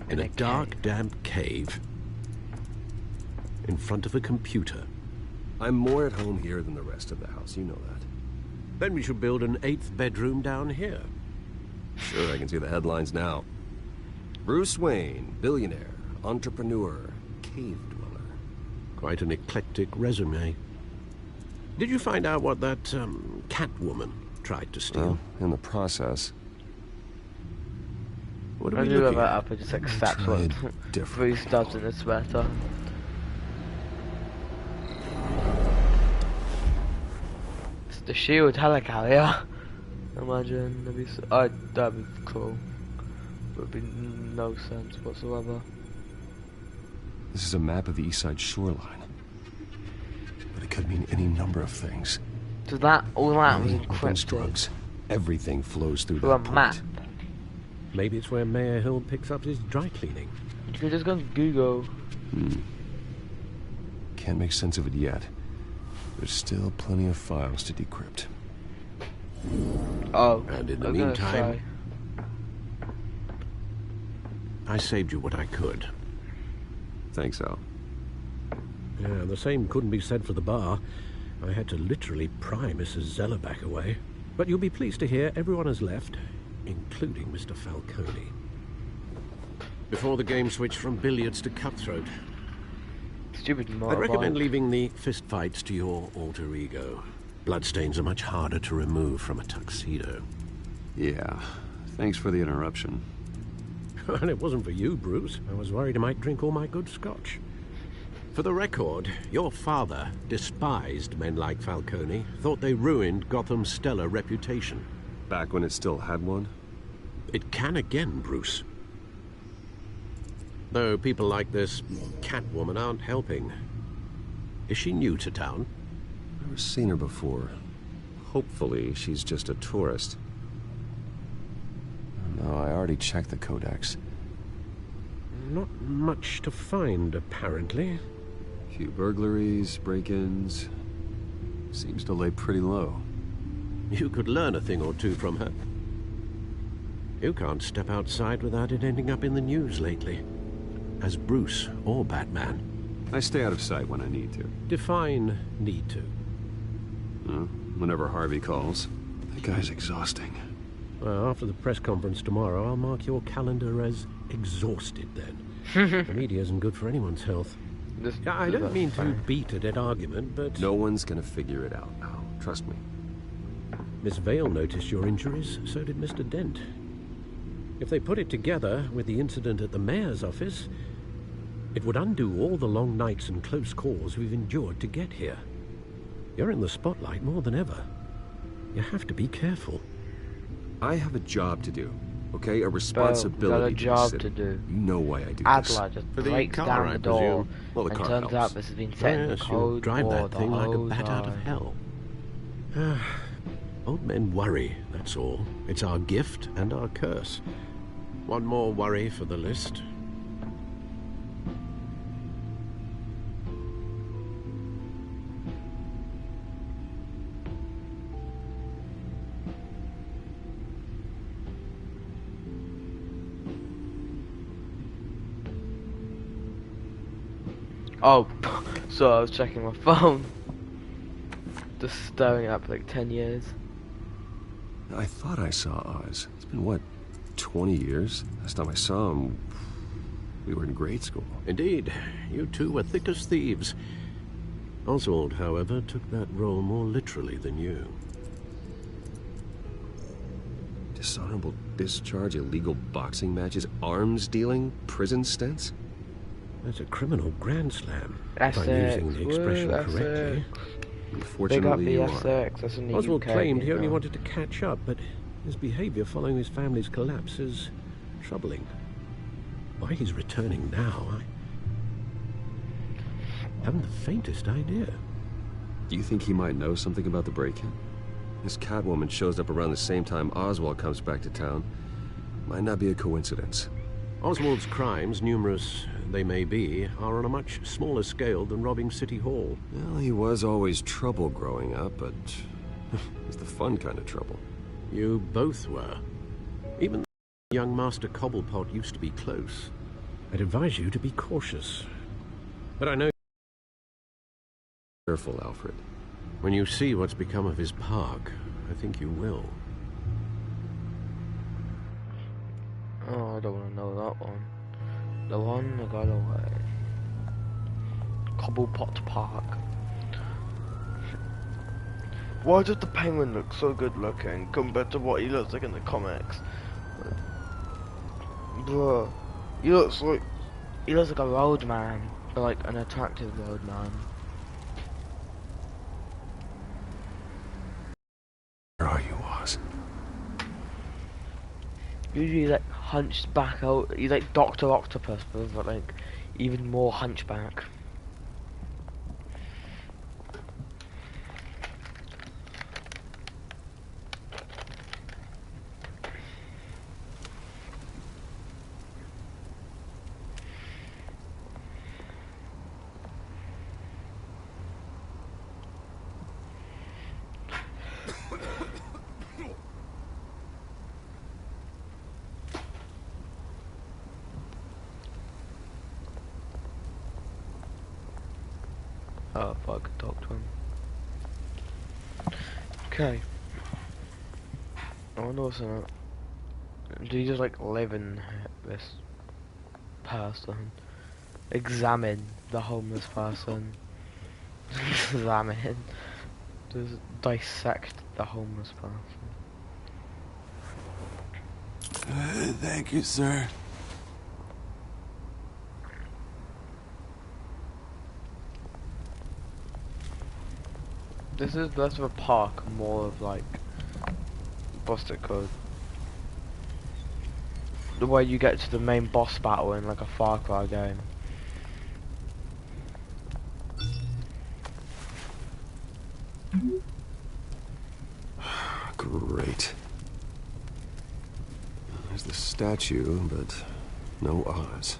Speaker 6: In a dark, damp cave. In front of a computer.
Speaker 7: I'm more at home here than the rest of the house, you know that.
Speaker 6: Then we should build an 8th bedroom down here.
Speaker 7: Sure, I can see the headlines now. Bruce Wayne, billionaire, entrepreneur, cave dweller.
Speaker 6: Quite an eclectic resume. Did you find out what that, Catwoman tried to steal?
Speaker 7: Well, in the process.
Speaker 6: What are we looking at?
Speaker 1: Up and just accept what Bruce does in this matter. It's the Shield helicarrier. Imagine that'd be cool. Would be no sense whatsoever.
Speaker 7: This is a map of the East Side shoreline. But it could mean any number of things.
Speaker 1: So that all that was
Speaker 7: encrypted. Drugs. Everything flows through that point.
Speaker 1: Map.
Speaker 6: Maybe it's where Mayor Hill picks up his dry cleaning.
Speaker 1: You could just go to Google.
Speaker 7: Can't make sense of it yet. There's still plenty of files to decrypt.
Speaker 1: Oh,
Speaker 6: and in the meantime, I saved you what I could.
Speaker 7: Thanks, Al.
Speaker 6: Yeah, the same couldn't be said for the bar. I had to literally pry Mrs. Zeller back away. But you'll be pleased to hear everyone has left, including Mr. Falcone. Before the game switched from billiards to cutthroat.
Speaker 1: Stupid motorbike.
Speaker 6: I'd recommend leaving the fistfights to your alter ego. Bloodstains are much harder to remove from a tuxedo.
Speaker 7: Yeah, thanks for the interruption.
Speaker 6: And it wasn't for you, Bruce. I was worried I might drink all my good scotch. For the record, your father despised men like Falcone, thought they ruined Gotham's stellar reputation.
Speaker 7: Back when it still had one?
Speaker 6: It can again, Bruce. Though people like this Catwoman aren't helping. Is she new to town?
Speaker 7: Never seen her before. Hopefully, she's just a tourist. No, I already checked the codex.
Speaker 6: Not much to find, apparently.
Speaker 7: Few burglaries, break-ins. Seems to lay pretty low.
Speaker 6: You could learn a thing or two from her. You can't step outside without it ending up in the news lately. As Bruce or Batman.
Speaker 7: I stay out of sight when I need to.
Speaker 6: Define need to.
Speaker 7: Whenever Harvey calls. That guy's exhausting.
Speaker 6: Well, after the press conference tomorrow, I'll mark your calendar as exhausted then. The media isn't good for anyone's health. I don't mean to beat a dead argument, but...
Speaker 7: No one's gonna figure it out now. Trust me.
Speaker 6: Miss Vale noticed your injuries, so did Mr. Dent. If they put it together with the incident at the mayor's office, it would undo all the long nights and close calls we've endured to get here. You're in the spotlight more than ever. You have to be careful.
Speaker 7: I have a job to do, okay? A responsibility
Speaker 1: to the city. To do.
Speaker 7: You know why I do
Speaker 1: Adler
Speaker 7: this.
Speaker 1: just breaks down the door,
Speaker 7: well, the
Speaker 1: and
Speaker 7: car
Speaker 1: turns
Speaker 7: helps.
Speaker 1: out this has been set in the code
Speaker 6: drive
Speaker 1: for
Speaker 6: that
Speaker 1: the
Speaker 6: thing like a
Speaker 1: whole
Speaker 6: bat out of
Speaker 1: time.
Speaker 6: hell. Old men worry, that's all. It's our gift and our curse. One more worry for the list.
Speaker 1: Oh, so I was checking my phone. Just staring at it for like 10 years.
Speaker 7: I thought I saw Oz. It's been, what, 20 years? Last time I saw him, we were in grade school.
Speaker 6: Indeed. You two were thick as thieves. Oswald, however, took that role more literally than you.
Speaker 7: Dishonorable discharge, illegal boxing matches, arms dealing, prison stints?
Speaker 6: That's a criminal grand slam.
Speaker 1: Essex,
Speaker 6: if I'm using the expression
Speaker 1: Essex.
Speaker 6: correctly.
Speaker 7: Unfortunately, you
Speaker 1: Essex. That's in the
Speaker 6: Oswald
Speaker 1: UK,
Speaker 6: claimed he only wanted to catch up, but his behavior following his family's collapse is troubling. Why he's returning now, I haven't the faintest idea.
Speaker 7: Do you think he might know something about the break-in? This Catwoman shows up around the same time Oswald comes back to town. Might not be a coincidence.
Speaker 6: Oswald's crimes, numerous they may be, are on a much smaller scale than robbing City Hall.
Speaker 7: Well, he was always trouble growing up, but it's the fun kind of trouble.
Speaker 6: You both were. Even the young Master Cobblepot used to be close. I'd advise you to be cautious. But I know...
Speaker 7: Careful, Alfred.
Speaker 6: When you see what's become of his park, I think you will.
Speaker 1: Oh, I don't want to know that one. The one that got away. Cobblepot Park. Why does the penguin look so good looking compared to what he looks like in the comics? Bruh, he looks like a roadman, but like an attractive roadman.
Speaker 7: Where are you, Oz?
Speaker 1: Usually he's like hunched back out. He's like Dr. Octopus, but like even more hunchback. Oh, if I could talk to him. Okay. I wonder what's in it. Do you just like live in this person? Examine the homeless person. Examine. Just dissect the homeless person.
Speaker 19: Thank you, sir.
Speaker 1: This is less of a park, more of like Busted Code. The way you get to the main boss battle in like a Far Cry game.
Speaker 7: Great. There's the statue, but no Oz.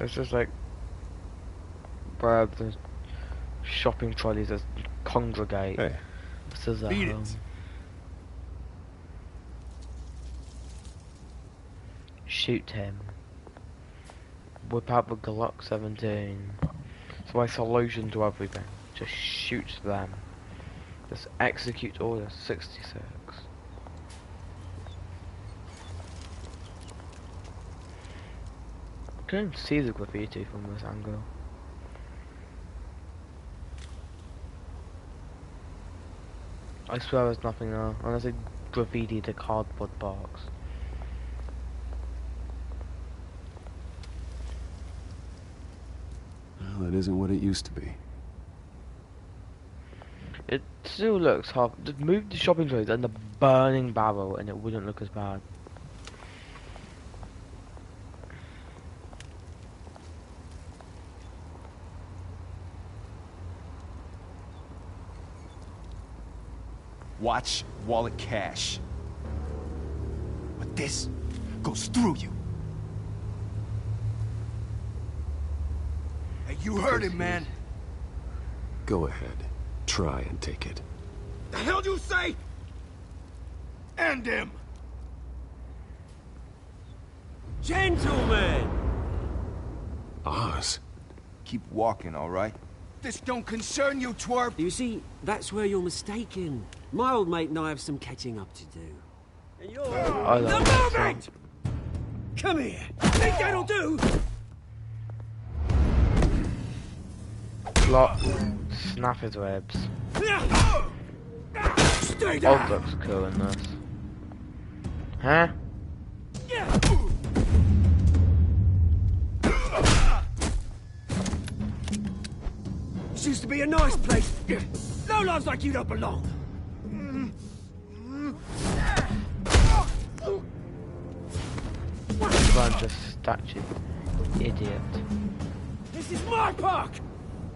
Speaker 1: It's just like where the shopping trolleys just congregate.
Speaker 7: Hey.
Speaker 1: This is
Speaker 7: Beat it.
Speaker 1: Shoot him. Whip out the Glock 17. It's my solution to everything. Just shoot them. Just execute order 66. I can't see the graffiti from this angle. I swear there's nothing there, unless I graffiti the cardboard box.
Speaker 7: Well, it isn't what it used to be.
Speaker 1: It still looks half. Just move the shopping trolleys and the burning barrel, and it wouldn't look as bad.
Speaker 2: Watch wallet cash. But this goes through you. Hey, you heard him, man.
Speaker 7: Go ahead. Try and take it.
Speaker 2: The hell do you say? End him!
Speaker 19: Gentlemen!
Speaker 7: Oz.
Speaker 5: Keep walking, all right?
Speaker 2: This don't concern you, twerp!
Speaker 19: You see, that's where you're mistaken. My old mate and I have some catching up to do. And you're... The movement! Come here! Think that'll do?
Speaker 1: Block. Snap his webs.
Speaker 19: Stay
Speaker 1: Old
Speaker 19: down!
Speaker 1: looks cool in this. Huh?
Speaker 19: This used to be a nice place. No lives like you don't belong.
Speaker 1: Bunch of statue. Idiot.
Speaker 19: This is my park!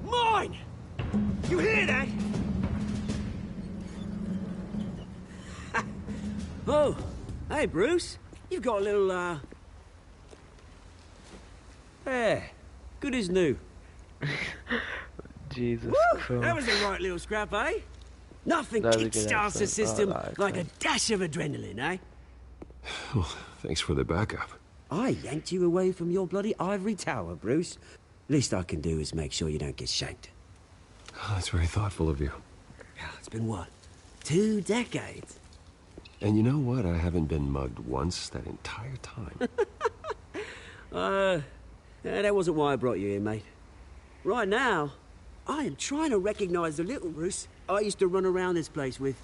Speaker 19: Mine! You hear that? Oh, hey Bruce. You've got a little, There. Good as new.
Speaker 1: Jesus Christ.
Speaker 19: That was a right little scrap, eh? Nothing
Speaker 1: That was a good
Speaker 19: kickstarts the
Speaker 1: accent.
Speaker 19: system
Speaker 1: I like
Speaker 19: like a
Speaker 1: that.
Speaker 19: dash of adrenaline, eh?
Speaker 7: Well, thanks for the backup.
Speaker 19: I yanked you away from your bloody ivory tower, Bruce. Least I can do is make sure you don't get shanked.
Speaker 7: Oh, that's very thoughtful of you.
Speaker 19: It's been what? 2 decades?
Speaker 7: And you know what? I haven't been mugged once that entire time.
Speaker 19: That wasn't why I brought you here, mate. Right now, I am trying to recognize the little Bruce I used to run around this place with.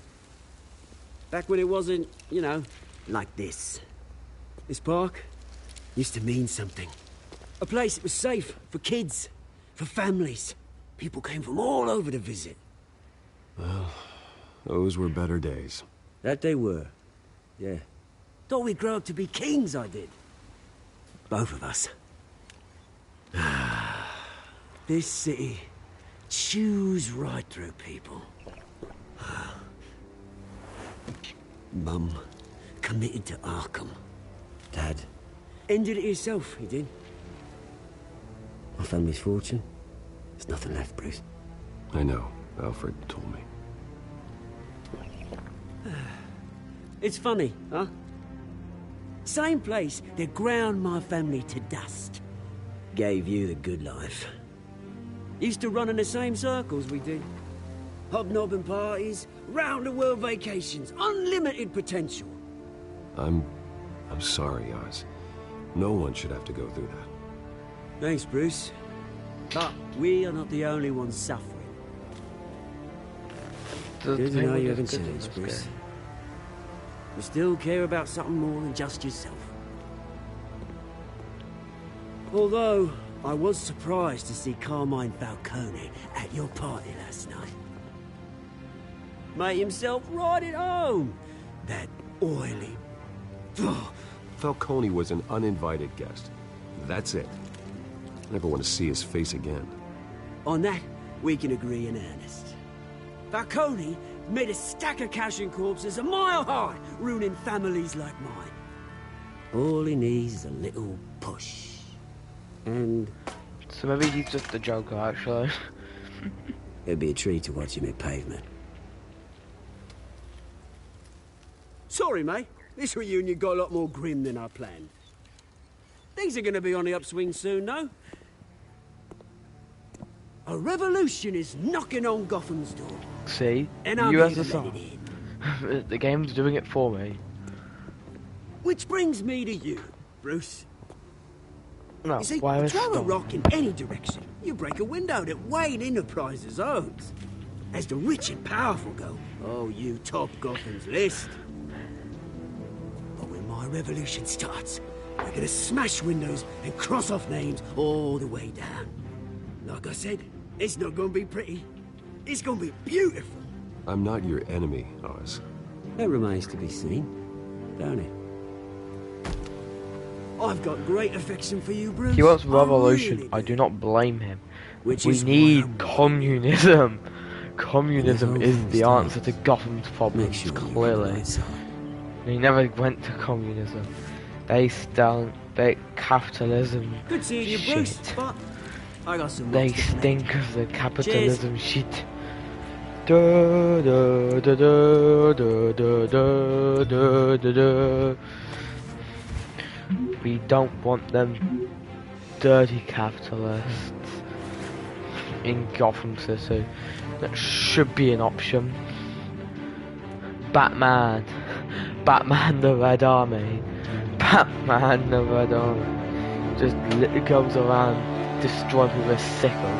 Speaker 19: Back when it wasn't, you know, like this. This park used to mean something. A place that was safe for kids, for families. People came from all over to visit.
Speaker 7: Well, those were better days.
Speaker 19: That they were. Yeah. Thought we'd grow up to be kings, I did. Both of us. This city chews right through people. Mum committed to Arkham. Dad ended it himself, he did. My family's fortune. There's nothing left, Bruce.
Speaker 7: I know. Alfred told me.
Speaker 19: It's funny, huh? Same place that ground my family to dust. Gave you the good life. Used to run in the same circles we did. Hobnobbing parties, round-the-world vacations, unlimited potential.
Speaker 7: I'm sorry, Oz. No one should have to go through that.
Speaker 19: Thanks, Bruce. But we are not the only ones suffering. Good to know you haven't changed, Bruce. You still care about something more than just yourself. Although, I was surprised to see Carmine Falcone at your party last night. Made himself right at home. That oily...
Speaker 7: Falcone was an uninvited guest. That's it. Never want to see his face again.
Speaker 19: On that, we can agree in earnest. Falcone made a stack of cash and corpses a mile high, ruining families like mine. All he needs is a little push. And...
Speaker 1: So maybe he's just the Joker, actually.
Speaker 19: It'd be a treat to watch him hit pavement. Sorry, mate. This reunion got a lot more grim than I planned. Things are gonna be on the upswing soon, though. A revolution is knocking on Gotham's door.
Speaker 1: See?
Speaker 19: And I'm here to let
Speaker 1: USSR.
Speaker 19: it in.
Speaker 1: The game's doing it for me.
Speaker 19: Which brings me to you, Bruce.
Speaker 1: No,
Speaker 19: You see,
Speaker 1: why
Speaker 19: you
Speaker 1: is
Speaker 19: throw a
Speaker 1: Stone?
Speaker 19: rock in any direction, you break a window that Wayne Enterprises owns. As the rich and powerful go, oh, you top Gotham's list. But when my revolution starts, we're gonna smash windows and cross off names all the way down. Like I said, it's not gonna be pretty. It's gonna be beautiful.
Speaker 7: I'm not your enemy, Oz.
Speaker 19: That remains to be seen, don't it? I've got great affection for you, Bruce.
Speaker 1: He wants
Speaker 19: I
Speaker 1: revolution.
Speaker 19: really
Speaker 1: I do not blame him.
Speaker 19: Which
Speaker 1: We
Speaker 19: is
Speaker 1: need communism. Communism is the answer to Gotham's problems, clearly. He never went to communism. They capitalism.
Speaker 19: Good seeing you,
Speaker 1: shit.
Speaker 19: Bruce, but I got some
Speaker 1: They
Speaker 19: work to
Speaker 1: stink of the capitalism shit. Da, da, da, da, da, da, da, da, da. We don't want them dirty capitalists in Gotham City. That should be an option. Batman the Red Army. Batman the Red Army. Just goes around destroying people with a sickle.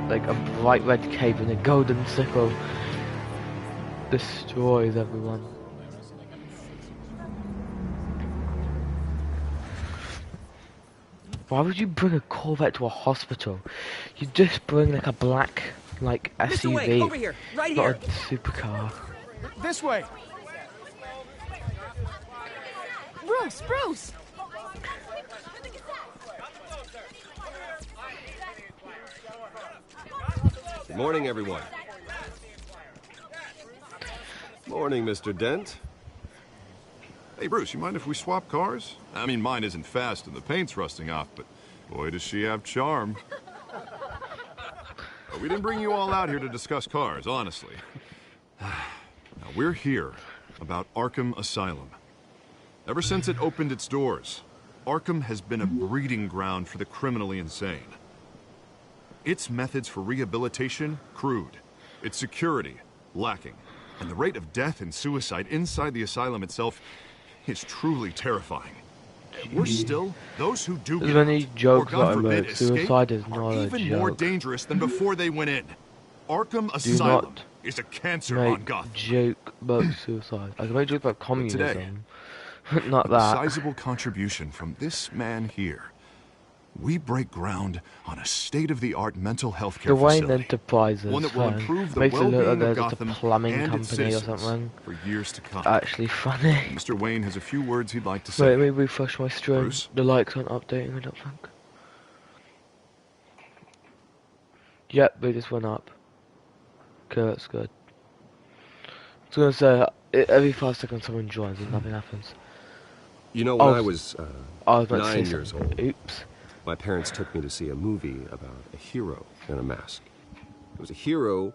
Speaker 1: Like a bright red cape and a golden sickle. Destroys everyone. Why would you bring a Corvette to a hospital? You just bring like a black, like SUV,
Speaker 19: Wayne, over here, right
Speaker 1: not
Speaker 19: here.
Speaker 1: a supercar.
Speaker 20: This way.
Speaker 21: Bruce!
Speaker 7: Good morning, everyone. Morning, Mr. Dent.
Speaker 10: Hey, Bruce, you mind if we swap cars? I mean, mine isn't fast and the paint's rusting off, but boy, does she have charm. But we didn't bring you all out here to discuss cars, honestly. Now, we're here about Arkham Asylum. Ever since it opened its doors, Arkham has been a breeding ground for the criminally insane. Its methods for rehabilitation, crude. Its security, lacking. And the rate of death and suicide inside the asylum itself is truly terrifying. We're still, those who do
Speaker 1: There's
Speaker 10: get
Speaker 1: many
Speaker 10: out,
Speaker 1: jokes
Speaker 10: or God
Speaker 1: that
Speaker 10: forbid,
Speaker 1: emerge.
Speaker 10: escape,
Speaker 1: Suicide is not
Speaker 10: are
Speaker 1: a
Speaker 10: even more
Speaker 1: joke.
Speaker 10: dangerous than before they went in. Arkham
Speaker 1: Do
Speaker 10: Asylum
Speaker 1: not
Speaker 10: is a cancer on
Speaker 1: make
Speaker 10: Gotham.
Speaker 1: joke about suicide. I can make jokes about
Speaker 10: Today,
Speaker 1: communism. Not
Speaker 10: with a
Speaker 1: that.
Speaker 10: sizable contribution from this man here, we break ground on a state-of-the-art mental health care
Speaker 1: The Wayne
Speaker 10: facility.
Speaker 1: Enterprises
Speaker 10: One that will improve the
Speaker 1: makes it look like
Speaker 10: well-being of
Speaker 1: there's just a
Speaker 10: Gotham
Speaker 1: plumbing
Speaker 10: and its
Speaker 1: company or
Speaker 10: citizens
Speaker 1: something.
Speaker 10: for years to come.
Speaker 1: Actually funny.
Speaker 10: Mr. Wayne has a few words he'd like to say.
Speaker 1: Wait, let me refresh my stream.
Speaker 10: Bruce?
Speaker 1: The likes aren't updating, I don't think. Yep, they just went up. Okay, that's good. I was gonna say, every 5 seconds someone joins and nothing happens.
Speaker 7: You know, when
Speaker 1: Oh,
Speaker 7: I was
Speaker 1: I was about to say
Speaker 7: 9 years
Speaker 1: something.
Speaker 7: old,
Speaker 1: Oops.
Speaker 7: my parents took me to see a movie about a hero in a mask. It was a hero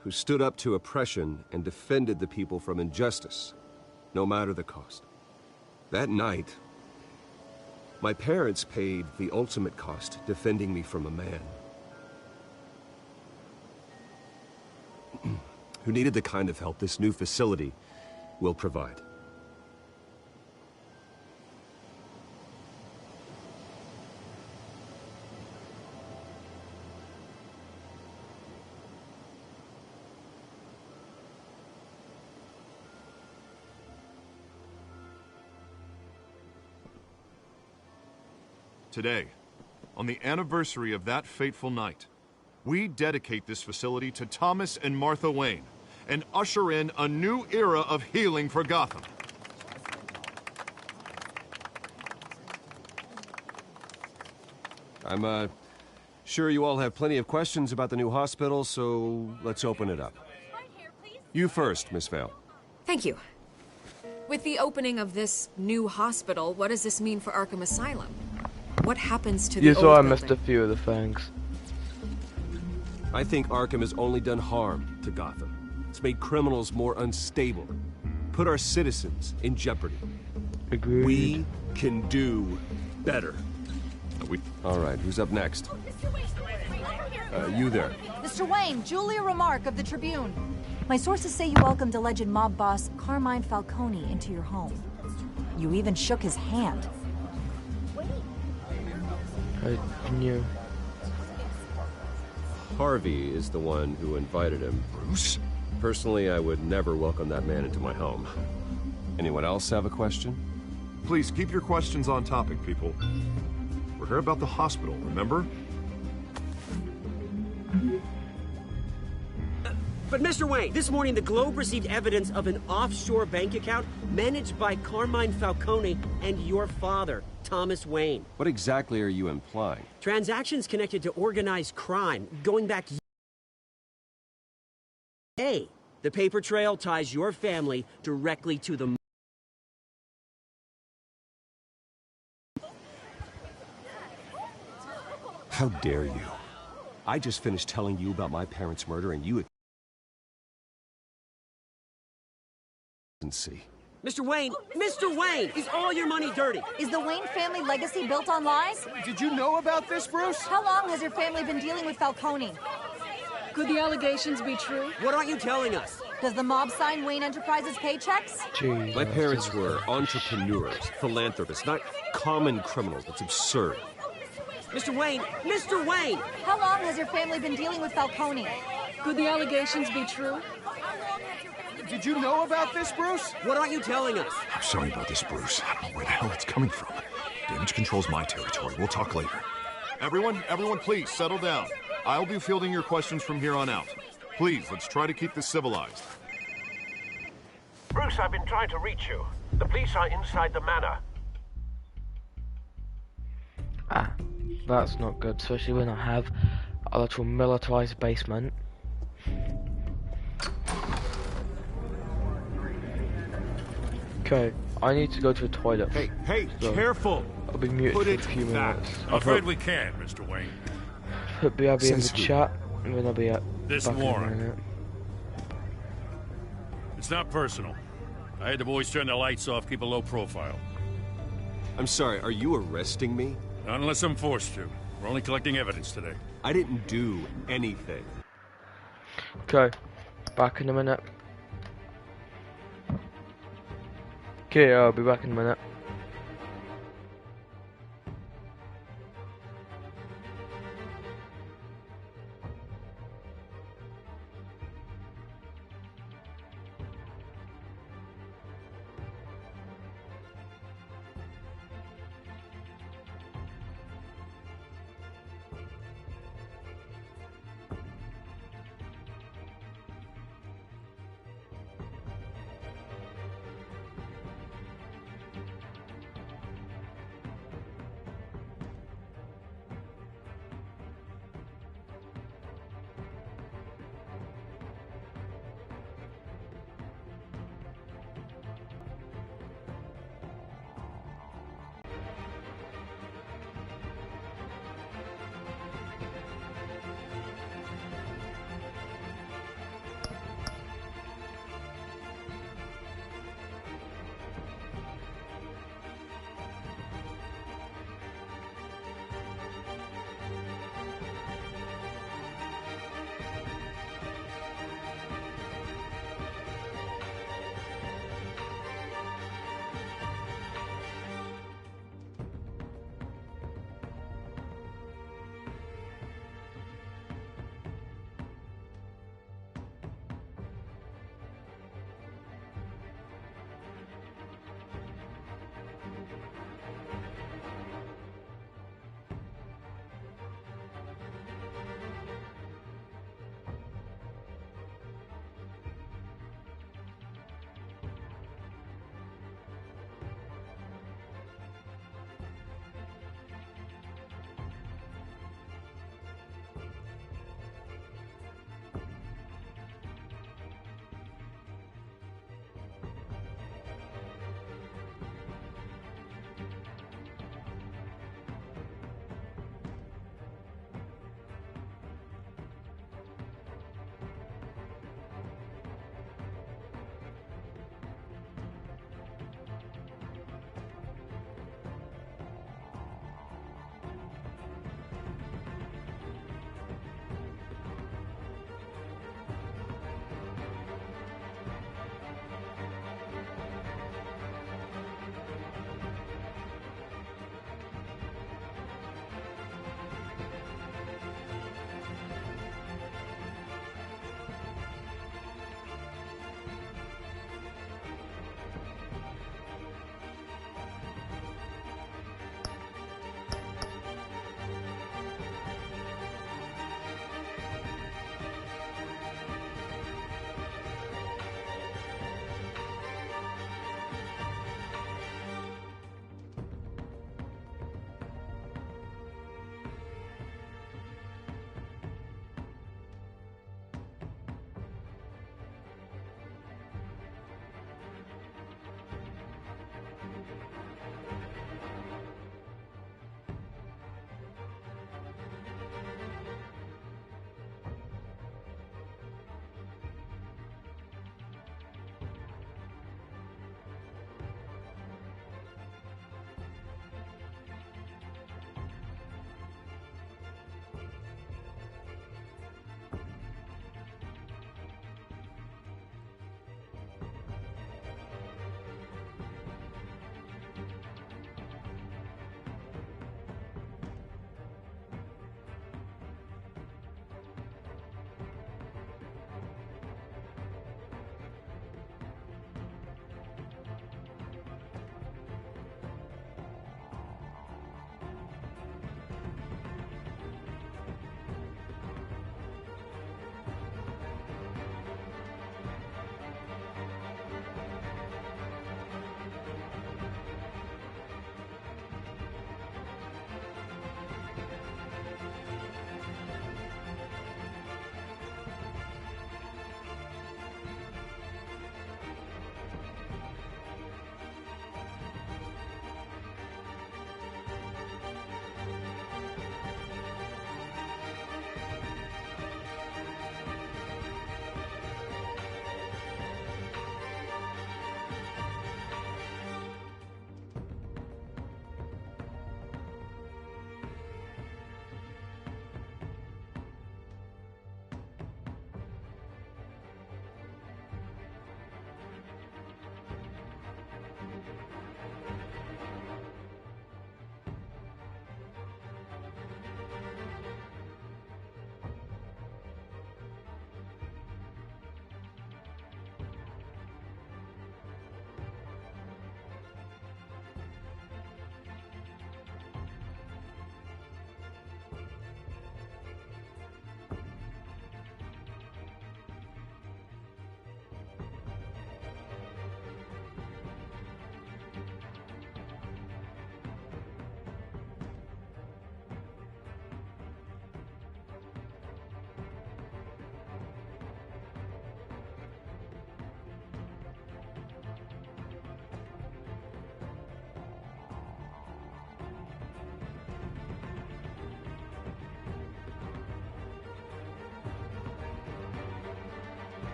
Speaker 7: who stood up to oppression and defended the people from injustice, no matter the cost. That night, my parents paid the ultimate cost defending me from a man who needed the kind of help this new facility will provide.
Speaker 10: Today, on the anniversary of that fateful night, we dedicate this facility to Thomas and Martha Wayne and usher in a new era of healing for Gotham.
Speaker 7: I'm sure you all have plenty of questions about the new hospital, so let's open it up. You first, Miss Vale.
Speaker 14: Thank you. With the opening of this new hospital, what does this mean for Arkham Asylum? What happens to the
Speaker 1: You
Speaker 14: old
Speaker 1: saw I
Speaker 14: building?
Speaker 1: missed a few of the things.
Speaker 7: I think Arkham has only done harm to Gotham. It's made criminals more unstable, put our citizens in jeopardy.
Speaker 1: Agreed.
Speaker 7: We can do better. All right, who's up next? You there.
Speaker 20: Mr. Wayne, Julia Remark of the Tribune. My sources say you welcomed alleged mob boss Carmine Falcone into your home. You even shook his hand.
Speaker 1: I knew.
Speaker 7: Harvey is the one who invited him.
Speaker 10: Bruce?
Speaker 7: Personally, I would never welcome that man into my home. Anyone else have a question?
Speaker 10: Please keep your questions on topic, people. We're here about the hospital, remember?
Speaker 19: But Mr. Wayne, this morning the Globe received evidence of an offshore bank account managed by Carmine Falcone and your father, Thomas Wayne.
Speaker 7: What exactly are you implying?
Speaker 19: Transactions connected to organized crime going back years. The paper trail ties your family directly to the...
Speaker 7: How dare you? I just finished telling you about my parents' murder and you... see.
Speaker 19: Mr. Wayne! Mr. Wayne! Is all your money dirty?
Speaker 20: Is the Wayne family legacy built on lies?
Speaker 22: Did you know about this, Bruce?
Speaker 20: How long has your family been dealing with Falcone?
Speaker 8: Could the allegations be true?
Speaker 19: What aren't you telling us?
Speaker 20: Does the mob sign Wayne Enterprises paychecks?
Speaker 1: Jeez.
Speaker 7: My parents were entrepreneurs, philanthropists, not common criminals. That's absurd.
Speaker 19: Mr. Wayne! Mr. Wayne!
Speaker 20: How long has your family been dealing with Falcone?
Speaker 8: Could the allegations be true?
Speaker 22: Did you know about this, Bruce?
Speaker 19: What aren't you telling us?
Speaker 10: I'm sorry about this, Bruce. I don't know where the hell it's coming from. Damage control's my territory. We'll talk later. Everyone, please, settle down. I'll be fielding your questions from here on out. Please, let's try to keep this civilized.
Speaker 23: Bruce, I've been trying to reach you. The police are inside the manor.
Speaker 1: Ah, that's not good, especially when I have a little militarized basement. Okay, I need to go to the toilet.
Speaker 12: Hey,
Speaker 1: so
Speaker 12: careful!
Speaker 1: I'll be muted
Speaker 12: Put
Speaker 1: for
Speaker 12: it
Speaker 1: a few
Speaker 12: back.
Speaker 1: minutes.
Speaker 12: I'm afraid we can't, Mr. Wayne.
Speaker 1: I'll be in the
Speaker 12: Says who?
Speaker 1: chat, and then I'll be at
Speaker 12: This
Speaker 1: back in a
Speaker 12: warrant.
Speaker 1: minute.
Speaker 12: It's not personal. I had the boys turn the lights off, keep a low profile.
Speaker 7: I'm sorry, are you arresting me?
Speaker 12: Not unless I'm forced to. We're only collecting evidence today.
Speaker 7: I didn't do anything.
Speaker 1: Okay, back in a minute. Okay, I'll be back in a minute.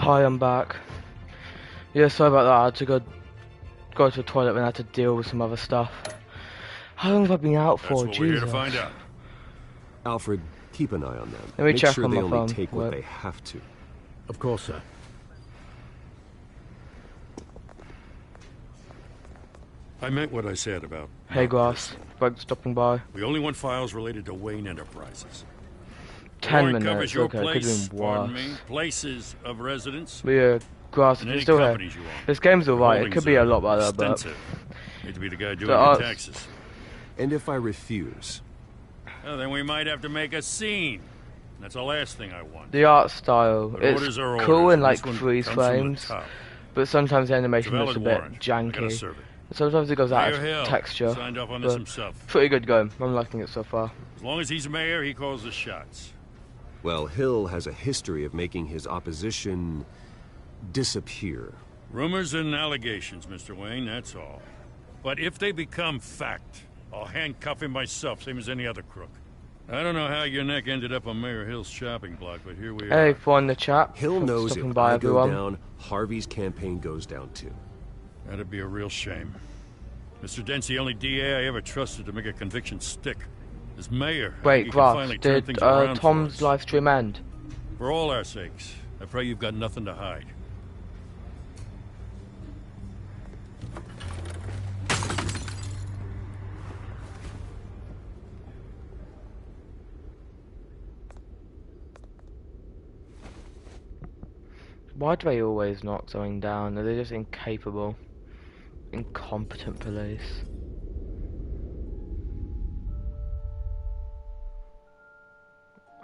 Speaker 1: Hi, I'm back. Yeah, sorry about that. I had to go to the toilet and I had to deal with some other stuff. How long have I been out for?
Speaker 15: That's what we're here to
Speaker 1: Jesus.
Speaker 15: find out.
Speaker 7: Alfred, keep an eye on them.
Speaker 1: Let me
Speaker 7: Make
Speaker 1: check
Speaker 7: sure
Speaker 1: on
Speaker 7: they
Speaker 1: my
Speaker 7: only
Speaker 1: phone.
Speaker 7: take what
Speaker 1: Wait.
Speaker 7: they have to.
Speaker 6: Of course, sir.
Speaker 15: I meant what I said about...
Speaker 1: Hey, Grass. Thanks for stopping by.
Speaker 15: We only want files related to Wayne Enterprises.
Speaker 1: 10
Speaker 15: Warrant
Speaker 1: minutes.
Speaker 15: covers your
Speaker 1: Okay, could
Speaker 15: place,
Speaker 1: have been
Speaker 15: pardon
Speaker 1: worse.
Speaker 15: me, places of residence.
Speaker 1: But yeah, Grass, if
Speaker 15: and
Speaker 1: you're
Speaker 15: any
Speaker 1: still here,
Speaker 15: companies you own.
Speaker 1: this game's alright. It
Speaker 15: Holdings
Speaker 1: could be a
Speaker 15: are
Speaker 1: lot better, but...
Speaker 15: extensive. Hate to be the guy doing
Speaker 1: The
Speaker 15: your
Speaker 1: arts-
Speaker 15: taxes.
Speaker 7: And if I refuse?
Speaker 15: Well, then we might have to make a scene. That's the last thing I want.
Speaker 1: The art style,
Speaker 15: But
Speaker 1: it's
Speaker 15: orders are
Speaker 1: cool
Speaker 15: orders,
Speaker 1: in
Speaker 15: and
Speaker 1: like
Speaker 15: this one
Speaker 1: freeze
Speaker 15: comes from the
Speaker 1: frames,
Speaker 15: top.
Speaker 1: but sometimes the animation
Speaker 15: It's a
Speaker 1: looks a
Speaker 15: valid
Speaker 1: bit
Speaker 15: warrant. I gotta
Speaker 1: janky.
Speaker 15: serve it.
Speaker 1: Sometimes it goes out
Speaker 15: Mayor Hill
Speaker 1: of texture.
Speaker 15: signed off on this
Speaker 1: But
Speaker 15: himself.
Speaker 1: pretty good game. I'm liking it so far.
Speaker 15: As long as he's mayor, he calls the shots.
Speaker 7: Well, Hill has a history of making his opposition disappear.
Speaker 15: Rumors and allegations, Mr. Wayne, that's all. But if they become fact, I'll handcuff him myself, same as any other crook. I don't know how your neck ended up on Mayor Hill's shopping block, but here we
Speaker 1: Hey,
Speaker 15: are.
Speaker 1: for in the chat.
Speaker 7: Hill
Speaker 1: Thanks for
Speaker 7: knows
Speaker 1: stopping
Speaker 7: if
Speaker 1: by,
Speaker 7: I
Speaker 1: everyone.
Speaker 7: go down, Harvey's campaign goes down too.
Speaker 15: That'd be a real shame. Mr. Dent's the only DA I ever trusted to make a conviction stick. As mayor, I think
Speaker 1: Wait,
Speaker 15: he can
Speaker 1: Grass,
Speaker 15: finally turn
Speaker 1: did
Speaker 15: things around
Speaker 1: Tom's live stream end?
Speaker 15: for all our sakes. I pray you've got nothing to hide.
Speaker 1: Why do they always knock something down? Are they just incapable, incompetent police?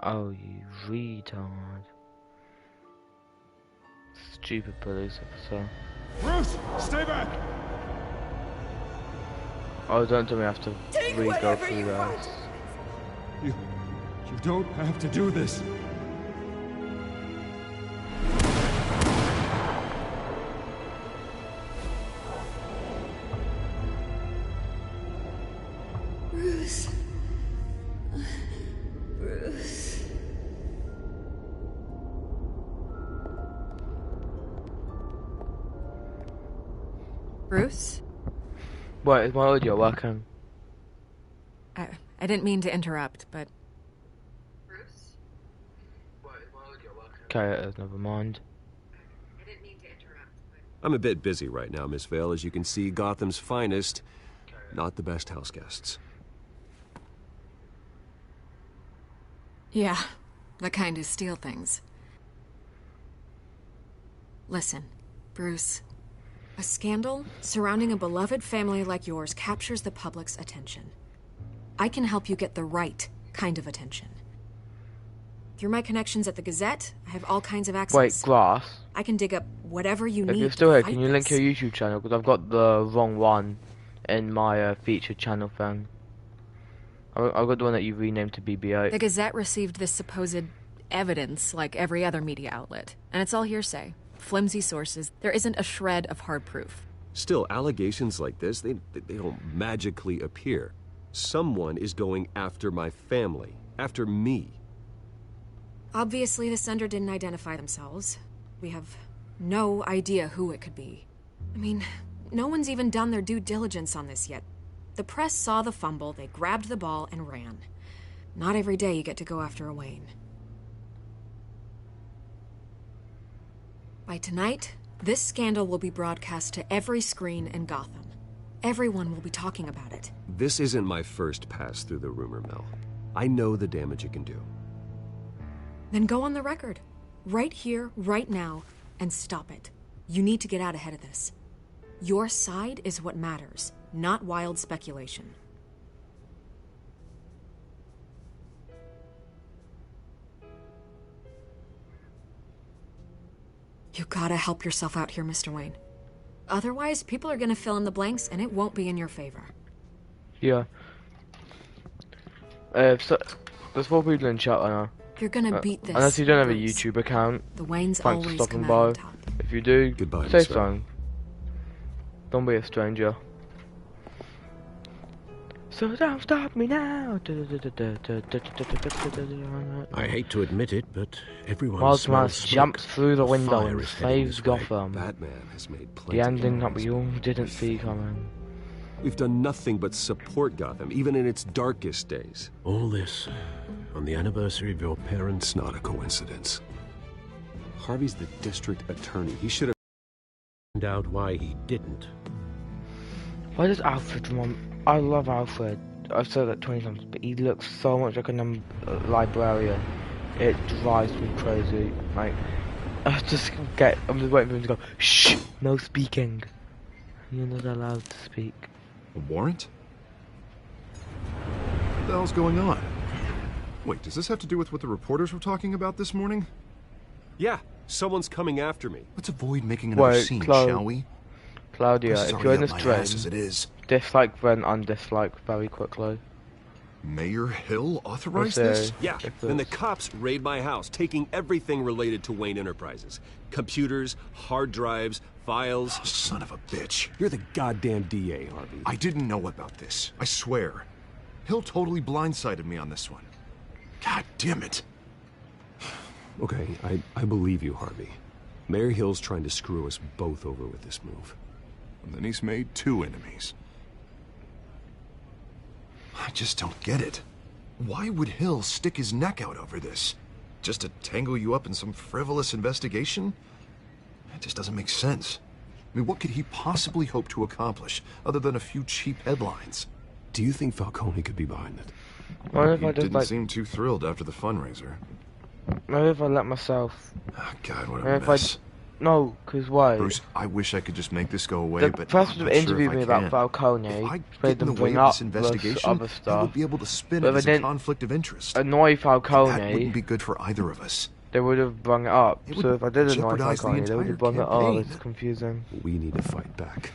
Speaker 1: Oh, you retard. Stupid police officer.
Speaker 22: Bruce, stay back!
Speaker 1: Oh, don't tell me I have to
Speaker 22: Take
Speaker 1: re-go
Speaker 22: whatever
Speaker 1: through
Speaker 22: you
Speaker 1: that.
Speaker 22: want. You don't have to do this.
Speaker 13: Bruce. Bruce.
Speaker 14: Bruce?
Speaker 1: Wait, is my audio working?
Speaker 14: I didn't mean to interrupt, but...
Speaker 1: Okay, it is, never mind.
Speaker 7: I'm a bit busy right now, Miss Vale. As you can see, Gotham's finest, not the best house guests.
Speaker 14: Yeah, the kind who steal things. Listen, Bruce. A scandal surrounding a beloved family like yours captures the public's attention. I can help you get the right kind of attention. Through my connections at the Gazette, I have all kinds of access.
Speaker 1: Wait, Grass?
Speaker 14: I can dig up whatever you
Speaker 1: If
Speaker 14: need.
Speaker 1: you're still here,
Speaker 14: to
Speaker 1: can
Speaker 14: fight
Speaker 1: you link
Speaker 14: this.
Speaker 1: your YouTube channel? Because I've got the wrong one in my featured channel thing. I've got the one that you renamed to BB8.
Speaker 14: The Gazette received this supposed evidence like every other media outlet, and it's all hearsay. Flimsy sources. There isn't a shred of hard proof.
Speaker 7: Still, allegations like this, they don't magically appear. Someone is going after my family, after me.
Speaker 14: Obviously, the sender didn't identify themselves. We have no idea who it could be. I mean, no one's even done their due diligence on this yet. The press saw the fumble, they grabbed the ball and ran. Not every day you get to go after a Wayne. By tonight, this scandal will be broadcast to every screen in Gotham. Everyone will be talking about it.
Speaker 7: This isn't my first pass through the rumor mill. I know the damage it can do.
Speaker 14: Then go on the record. Right here, right now, and stop it. You need to get out ahead of this. Your side is what matters, not wild speculation. You gotta help yourself out here, Mr. Wayne. Otherwise, people are gonna fill in the blanks, and it won't be in your favor.
Speaker 1: Yeah. So, there's 4 people in chat right now.
Speaker 14: You're gonna beat this,
Speaker 1: Unless you don't have a
Speaker 14: Bruce.
Speaker 1: YouTube account.
Speaker 14: The Waynes
Speaker 1: Thanks for
Speaker 14: always
Speaker 1: stopping
Speaker 14: come out on
Speaker 1: by.
Speaker 14: top.
Speaker 1: If you do,
Speaker 7: Goodbye,
Speaker 1: say
Speaker 7: Miss Vale.
Speaker 1: something. Don't be a stranger. So don't stop me now.
Speaker 6: I hate to admit it, but everyone
Speaker 1: Miles
Speaker 6: smells
Speaker 1: Morales
Speaker 6: smoke.
Speaker 1: jumps through the
Speaker 6: A
Speaker 1: window
Speaker 6: fire
Speaker 1: and
Speaker 6: is heading
Speaker 1: saves
Speaker 6: this way.
Speaker 1: Gotham.
Speaker 7: Batman has made plenty
Speaker 1: The
Speaker 7: of
Speaker 1: ending that
Speaker 7: noise.
Speaker 1: we all didn't see coming.
Speaker 7: We've done nothing but support Gotham, even in its darkest days.
Speaker 6: All this on the anniversary of your parents'
Speaker 7: It's not a coincidence. Harvey's the district attorney. He should have
Speaker 6: found out why he didn't.
Speaker 1: Why does Alfred remind... I love Alfred. I've said that 20 times, but he looks so much like a librarian. It drives me crazy. Like, I'm just waiting for him to go, shh, no speaking. You're not allowed to speak.
Speaker 10: A warrant? What the hell's going on? Wait, does this have to do with what the reporters were talking about this morning?
Speaker 7: Yeah, someone's coming after me.
Speaker 10: Let's avoid making another scene, shall we?
Speaker 1: Claudia,
Speaker 10: This is
Speaker 1: if you're in
Speaker 10: already
Speaker 1: this
Speaker 10: up my
Speaker 1: train,
Speaker 10: ass as it is.
Speaker 1: dislike, then undislike very quickly.
Speaker 10: Mayor Hill authorized
Speaker 1: Okay.
Speaker 10: this?
Speaker 7: Yeah, then the cops raid my house, taking everything related to Wayne Enterprises. Computers, hard drives, files.
Speaker 10: Oh, son of a bitch.
Speaker 7: You're the goddamn DA, Harvey.
Speaker 10: I didn't know about this. I swear. Hill totally blindsided me on this one. God damn it.
Speaker 7: Okay, I believe you, Harvey. Mayor Hill's trying to screw us both over with this move.
Speaker 10: And then he's made 2 enemies. I just don't get it. Why would Hill stick his neck out over this? Just to tangle you up in some frivolous investigation? It just doesn't make sense. I mean, what could he possibly hope to accomplish other than a few cheap headlines?
Speaker 7: Do you think Falcone could be behind it?
Speaker 1: What if
Speaker 10: He
Speaker 1: I just
Speaker 10: didn't
Speaker 1: like...
Speaker 10: seem too thrilled after the fundraiser.
Speaker 1: Maybe if I let myself...
Speaker 10: Oh, God, what
Speaker 1: maybe
Speaker 10: a
Speaker 1: if
Speaker 10: mess.
Speaker 1: No, because why?
Speaker 10: Bruce, I wish I could just make this go away,
Speaker 1: The
Speaker 10: but
Speaker 1: person
Speaker 10: I'm
Speaker 1: who
Speaker 10: not sure
Speaker 1: interviewed
Speaker 10: if
Speaker 1: me
Speaker 10: I
Speaker 1: about
Speaker 10: can.
Speaker 1: Falcone
Speaker 10: If I
Speaker 1: made
Speaker 10: get in
Speaker 1: them
Speaker 10: the way
Speaker 1: bring
Speaker 10: of
Speaker 1: up
Speaker 10: this investigation,
Speaker 1: other
Speaker 10: I
Speaker 1: stuff.
Speaker 10: would be able to spin
Speaker 1: But
Speaker 10: it
Speaker 1: if
Speaker 10: as
Speaker 1: I
Speaker 10: a
Speaker 1: didn't
Speaker 10: conflict of interest.
Speaker 1: Annoy
Speaker 10: That
Speaker 1: Falcone,
Speaker 10: wouldn't be good for either of us.
Speaker 1: they would have brung it up.
Speaker 10: It
Speaker 1: So
Speaker 10: would
Speaker 1: if I did annoy
Speaker 10: jeopardize the
Speaker 1: Falcone, they would have brung it
Speaker 10: entire
Speaker 1: up.
Speaker 10: campaign.
Speaker 1: It's confusing.
Speaker 7: We need to fight back.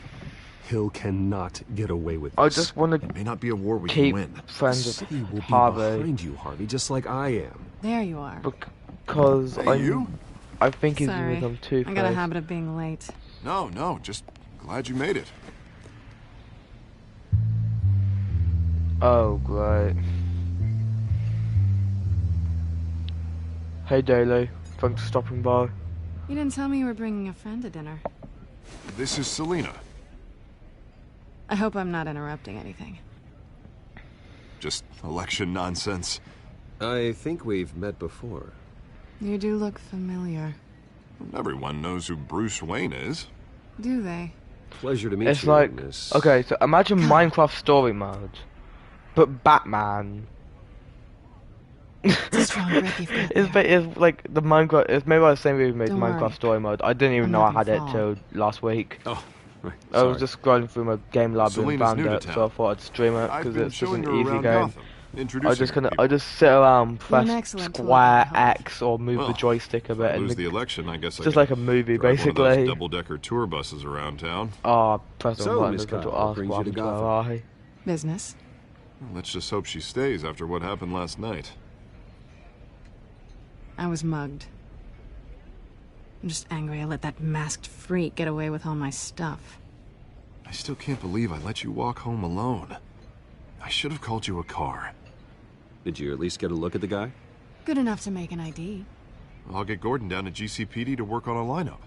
Speaker 7: Hill cannot get away with this.
Speaker 1: I just want
Speaker 10: It may not be a war we
Speaker 1: keep
Speaker 10: can win.
Speaker 7: The
Speaker 1: friends
Speaker 7: city will
Speaker 1: with
Speaker 7: be
Speaker 1: Harvey
Speaker 7: behind you, Harvey, just like I am.
Speaker 8: There you are.
Speaker 1: because
Speaker 10: Hey, you?
Speaker 1: I think he's
Speaker 8: Sorry,
Speaker 1: become two-faced.
Speaker 8: I got a habit of being late.
Speaker 10: No, just glad you made it.
Speaker 1: Oh, great. Hey, Daly. Thanks for stopping by.
Speaker 8: You didn't tell me you were bringing a friend to dinner.
Speaker 10: This is Selina.
Speaker 8: I hope I'm not interrupting anything.
Speaker 10: Just election nonsense.
Speaker 7: I think we've met before.
Speaker 8: You do look familiar.
Speaker 10: Everyone knows who Bruce Wayne is.
Speaker 8: Do they?
Speaker 7: Pleasure to meet
Speaker 1: It's
Speaker 7: you.
Speaker 1: like,
Speaker 7: Miss.
Speaker 1: okay, so imagine Minecraft story mode, but Batman.
Speaker 8: It's a strong grip you've got there.
Speaker 1: It's like the Minecraft. It's made by the same people who made
Speaker 8: Don't
Speaker 1: Minecraft
Speaker 8: worry.
Speaker 1: story mode. I didn't even
Speaker 8: I'm
Speaker 1: know I
Speaker 8: not
Speaker 1: had
Speaker 8: gonna
Speaker 1: it
Speaker 8: fall.
Speaker 1: till last week.
Speaker 7: Oh, right.
Speaker 1: I was
Speaker 7: Sorry.
Speaker 1: just scrolling through my game library and
Speaker 10: Selena's
Speaker 1: found
Speaker 10: new to
Speaker 1: it,
Speaker 10: town.
Speaker 1: so I thought I'd stream it
Speaker 10: I've
Speaker 1: because
Speaker 10: been
Speaker 1: it's just
Speaker 10: showing
Speaker 1: an
Speaker 10: her
Speaker 1: easy
Speaker 10: around
Speaker 1: game.
Speaker 10: Gotham, introducing her to
Speaker 1: I just sit around, press
Speaker 8: excellent
Speaker 1: square
Speaker 8: telephone host.
Speaker 1: X or move the
Speaker 10: Well,
Speaker 1: joystick a
Speaker 10: If
Speaker 1: bit,
Speaker 10: I
Speaker 1: and
Speaker 10: lose the election, I guess
Speaker 1: it's
Speaker 10: I
Speaker 1: just
Speaker 10: can
Speaker 1: like a movie
Speaker 10: drive one of those
Speaker 1: basically.
Speaker 10: double-decker tour buses around town.
Speaker 1: Oh, press the
Speaker 7: So,
Speaker 1: button
Speaker 7: Miss
Speaker 1: to
Speaker 7: Kyle,
Speaker 1: ask
Speaker 7: brings
Speaker 1: what
Speaker 7: you to
Speaker 1: happened to
Speaker 7: Gotham?
Speaker 1: her eye.
Speaker 8: Business?
Speaker 10: Well, let's just hope she stays after what happened last night.
Speaker 8: I was mugged. I'm just angry I let that masked freak get away with all my stuff.
Speaker 10: I still can't believe I let you walk home alone. I should have called you a car.
Speaker 7: Did you at least get a look at the guy?
Speaker 8: Good enough to make an ID.
Speaker 10: I'll get Gordon down to GCPD to work on a lineup.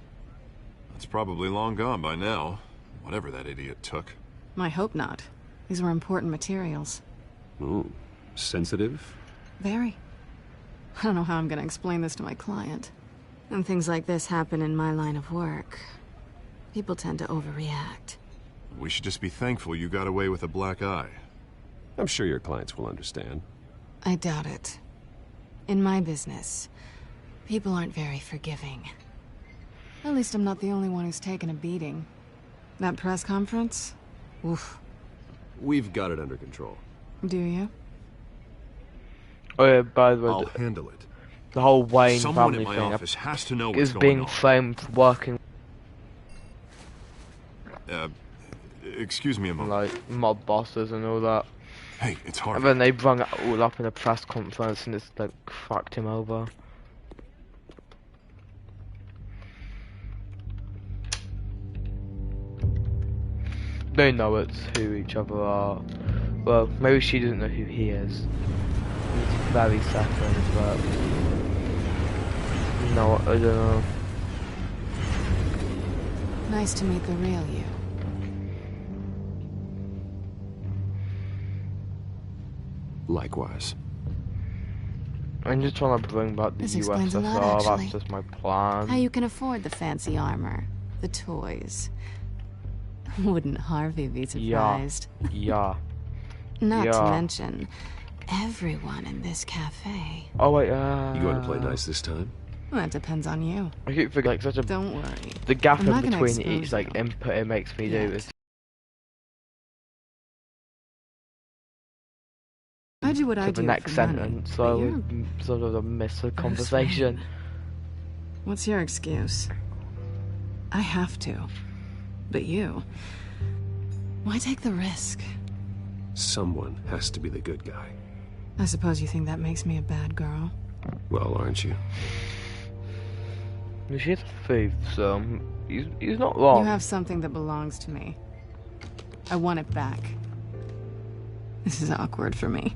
Speaker 10: That's probably long gone by now, whatever that idiot took.
Speaker 8: I hope not. These were important materials.
Speaker 7: Ooh, sensitive?
Speaker 8: Very. I don't know how I'm gonna explain this to my client. When things like this happen in my line of work, people tend to overreact.
Speaker 10: We should just be thankful you got away with a black eye.
Speaker 7: I'm sure your clients will understand.
Speaker 8: I doubt it. In my business, people aren't very forgiving. At least I'm not the only one who's taken a beating. That press conference? Oof.
Speaker 7: We've got it under control.
Speaker 8: Do you?
Speaker 1: Oh yeah, by the way,
Speaker 10: I'll handle it.
Speaker 1: the whole Wayne
Speaker 10: Someone
Speaker 1: family
Speaker 10: at my
Speaker 1: thing
Speaker 10: office has to know
Speaker 1: is
Speaker 10: what's
Speaker 1: being
Speaker 10: going on.
Speaker 1: framed for working
Speaker 10: Excuse me a moment.
Speaker 1: like mob bosses and all that.
Speaker 10: Hey, it's Harvey.
Speaker 1: And then they brung it all up in a press conference and it's like fucked him over. They know it's who each other are. Well, maybe she doesn't know who he is. He's very second, but no, I don't know.
Speaker 8: Nice to meet the real you.
Speaker 7: Likewise.
Speaker 1: I'm just trying to bring back the
Speaker 8: This explains a lot,
Speaker 1: USSR,
Speaker 8: actually.
Speaker 1: that's just my plan.
Speaker 8: How you can afford the fancy armor, the toys. Wouldn't Harvey be surprised?
Speaker 1: Yeah.
Speaker 8: Not to mention, everyone in this cafe.
Speaker 1: Oh wait,
Speaker 7: You going to play nice this time?
Speaker 8: Well, that depends on you.
Speaker 1: I keep thinking like such a...
Speaker 8: Don't worry.
Speaker 1: The gap
Speaker 8: I'm
Speaker 1: in
Speaker 8: not gonna
Speaker 1: between
Speaker 8: expose
Speaker 1: each like
Speaker 8: you.
Speaker 1: input it makes me do is...
Speaker 8: I do what I
Speaker 1: to
Speaker 8: do
Speaker 1: the next
Speaker 8: for money,
Speaker 1: sentence,
Speaker 8: but
Speaker 1: so
Speaker 8: you're
Speaker 1: we sort of miss the
Speaker 8: Bruce
Speaker 1: conversation.
Speaker 8: Wayne. What's your excuse? I have to. But you... Why take the risk?
Speaker 7: Someone has to be the good guy.
Speaker 8: I suppose you think that makes me a bad girl?
Speaker 7: Well, aren't you?
Speaker 1: She's a thief, so he's not wrong.
Speaker 8: You have something that belongs to me. I want it back. This is awkward for me.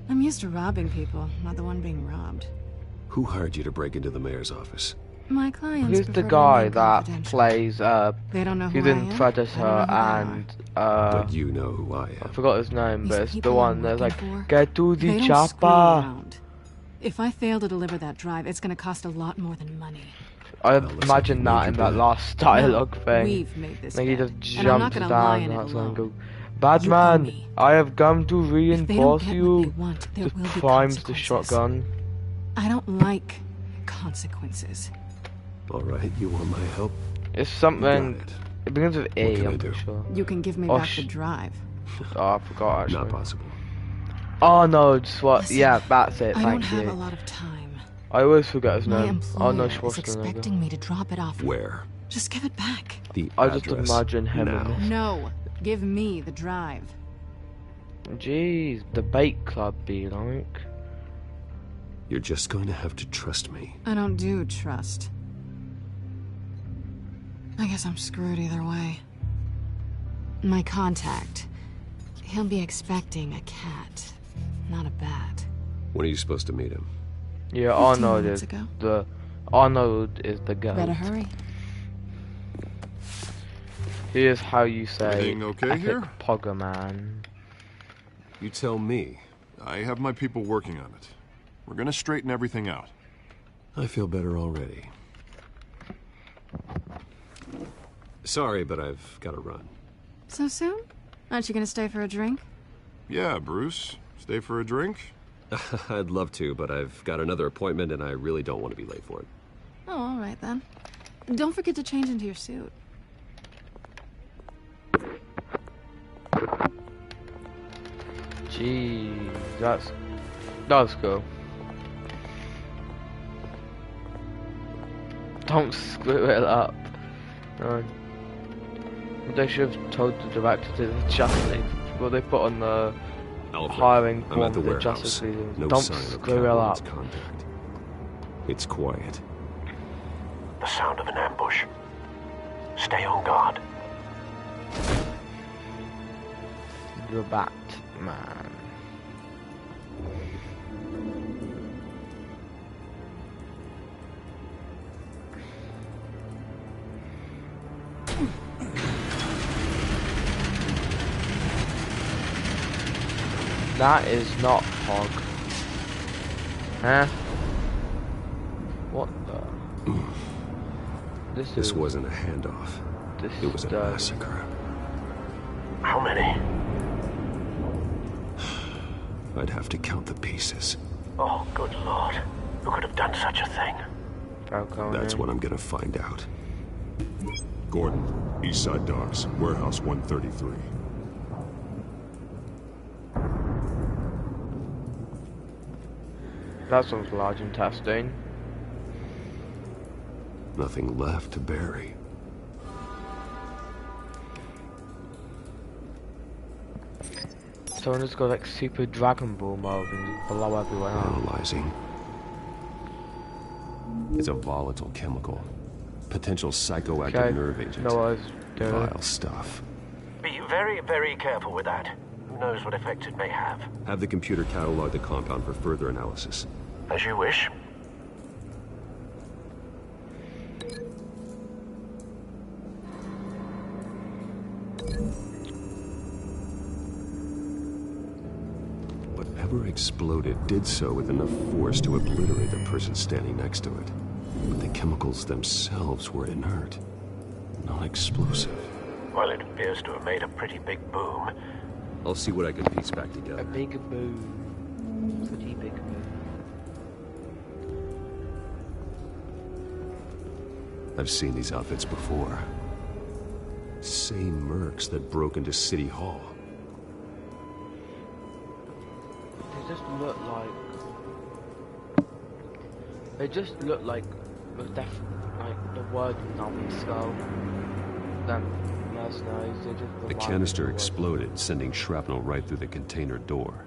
Speaker 8: I'm used to robbing people, not the one being robbed.
Speaker 7: Who hired you to break into the mayor's office?
Speaker 8: My clients
Speaker 1: Who's
Speaker 8: prefer
Speaker 1: the
Speaker 8: to
Speaker 1: guy
Speaker 8: remain
Speaker 1: that
Speaker 8: confidential.
Speaker 1: plays
Speaker 8: They don't know who
Speaker 1: who's
Speaker 8: I
Speaker 1: in
Speaker 8: am.
Speaker 1: Predator
Speaker 8: I don't know who they
Speaker 1: and
Speaker 7: But you know who I
Speaker 1: I
Speaker 7: am.
Speaker 1: forgot his name, but
Speaker 8: These
Speaker 1: it's the
Speaker 8: people
Speaker 1: one
Speaker 8: I'm
Speaker 1: that's like,
Speaker 8: working for,
Speaker 1: get to
Speaker 8: they
Speaker 1: the
Speaker 8: don't screw
Speaker 1: chopper.
Speaker 8: around. If I fail to deliver that drive, it's going to cost a lot more than money.
Speaker 1: I
Speaker 7: looks like
Speaker 1: imagine
Speaker 7: you
Speaker 1: that
Speaker 7: made
Speaker 1: in
Speaker 7: your
Speaker 1: that
Speaker 7: bet.
Speaker 1: last dialogue
Speaker 8: No,
Speaker 1: thing.
Speaker 8: we've made this
Speaker 1: Like he
Speaker 8: bet,
Speaker 1: just
Speaker 8: and I'm not
Speaker 1: jumps
Speaker 8: gonna lie
Speaker 1: down
Speaker 8: in it
Speaker 1: outside and
Speaker 8: alone.
Speaker 1: go, Batman, I have come to
Speaker 8: If they don't
Speaker 1: reinforce
Speaker 8: get what
Speaker 1: you.
Speaker 8: they want, there will
Speaker 1: Just
Speaker 8: be
Speaker 1: primes the
Speaker 8: consequences.
Speaker 1: shotgun.
Speaker 8: I don't like consequences.
Speaker 7: All right, you want my help?
Speaker 1: It's
Speaker 7: You
Speaker 1: something.
Speaker 7: got it.
Speaker 1: It begins with
Speaker 7: What
Speaker 1: A,
Speaker 7: can I
Speaker 1: I'm
Speaker 7: do?
Speaker 1: pretty sure.
Speaker 8: You can give me
Speaker 1: Oh,
Speaker 8: back the drive.
Speaker 1: Oh, I forgot actually.
Speaker 7: Not possible.
Speaker 1: Oh no, just what?
Speaker 8: Listen,
Speaker 1: Yeah, that's it.
Speaker 8: I don't
Speaker 1: Thank
Speaker 8: have
Speaker 1: you.
Speaker 8: a lot of time.
Speaker 1: I always forget his
Speaker 8: My
Speaker 1: name. Oh no,
Speaker 8: employer is
Speaker 1: Schwarzenegger.
Speaker 8: expecting me to drop it off.
Speaker 7: Where?
Speaker 8: Just give it back.
Speaker 7: The
Speaker 1: I just
Speaker 7: address
Speaker 1: imagine him in
Speaker 7: now.
Speaker 1: this.
Speaker 8: No, give me the drive.
Speaker 1: Jeez, the bait club be like.
Speaker 7: You're just going to have to trust me.
Speaker 8: I don't do trust. I guess I'm screwed either way. My contact. He'll be expecting a cat, not a bat.
Speaker 7: When are you supposed to meet him?
Speaker 1: Yeah,
Speaker 8: 15
Speaker 1: Arnold
Speaker 8: minutes
Speaker 1: is
Speaker 8: ago.
Speaker 1: the Arnold is the guy.
Speaker 8: Better hurry.
Speaker 1: Here's how you say
Speaker 10: Everything okay
Speaker 1: epic
Speaker 10: here?
Speaker 1: Pogger man.
Speaker 7: You tell me.
Speaker 10: I have my people working on it. We're gonna straighten everything out.
Speaker 7: I feel better already. Sorry, but I've got to run.
Speaker 8: So soon? Aren't you gonna stay for a drink?
Speaker 10: Yeah, Bruce. Stay for a drink?
Speaker 7: I'd love to, but I've got another appointment and I really don't want to be late for it.
Speaker 8: Oh, all right then. Don't forget to change into your suit.
Speaker 1: Jeez, that's cool. Don't screw it up. No. They should have told the director to just what they put on the
Speaker 7: Alfred,
Speaker 1: hiring
Speaker 7: I'm
Speaker 1: form
Speaker 7: at the
Speaker 1: for the
Speaker 7: warehouse.
Speaker 1: Justice League.
Speaker 7: No
Speaker 1: Don't
Speaker 7: sign of
Speaker 1: screw it
Speaker 7: Catwoman's
Speaker 1: up.
Speaker 7: contact. It's quiet.
Speaker 23: The sound of an ambush. Stay on guard.
Speaker 1: The Batman. That is not Hog. Huh? What the?
Speaker 7: This wasn't a handoff. It was a massacre.
Speaker 23: How many?
Speaker 7: I'd have to count the pieces.
Speaker 23: Oh, good lord. Who could have done such a thing?
Speaker 7: That's what I'm gonna find out.
Speaker 10: Gordon, Eastside Docks, Warehouse 133.
Speaker 1: That sounds large and testing.
Speaker 7: Nothing left to bury.
Speaker 1: Someone just got like super Dragon Ball mode and blow everyone up.
Speaker 7: Analyzing. It's a volatile chemical. Potential psychoactive
Speaker 1: Okay,
Speaker 7: nerve agent.
Speaker 1: no, I was doing.
Speaker 7: Vile stuff.
Speaker 23: Be very, very careful with that. knows what effects it may have.
Speaker 7: Have the computer catalog the compound for further analysis.
Speaker 23: As you wish.
Speaker 7: Whatever exploded did so with enough force to obliterate the person standing next to it. But the chemicals themselves were inert, non-explosive.
Speaker 23: Well, it appears to have made a pretty big boom.
Speaker 7: I'll see what I can piece back together.
Speaker 1: A big boom. Pretty big boom.
Speaker 7: I've seen these outfits before. Same mercs that broke into City Hall.
Speaker 1: They just look like... They just look like the word numbskull. Them mercenaries, they just...
Speaker 7: The canister exploded, sending shrapnel right through the container door.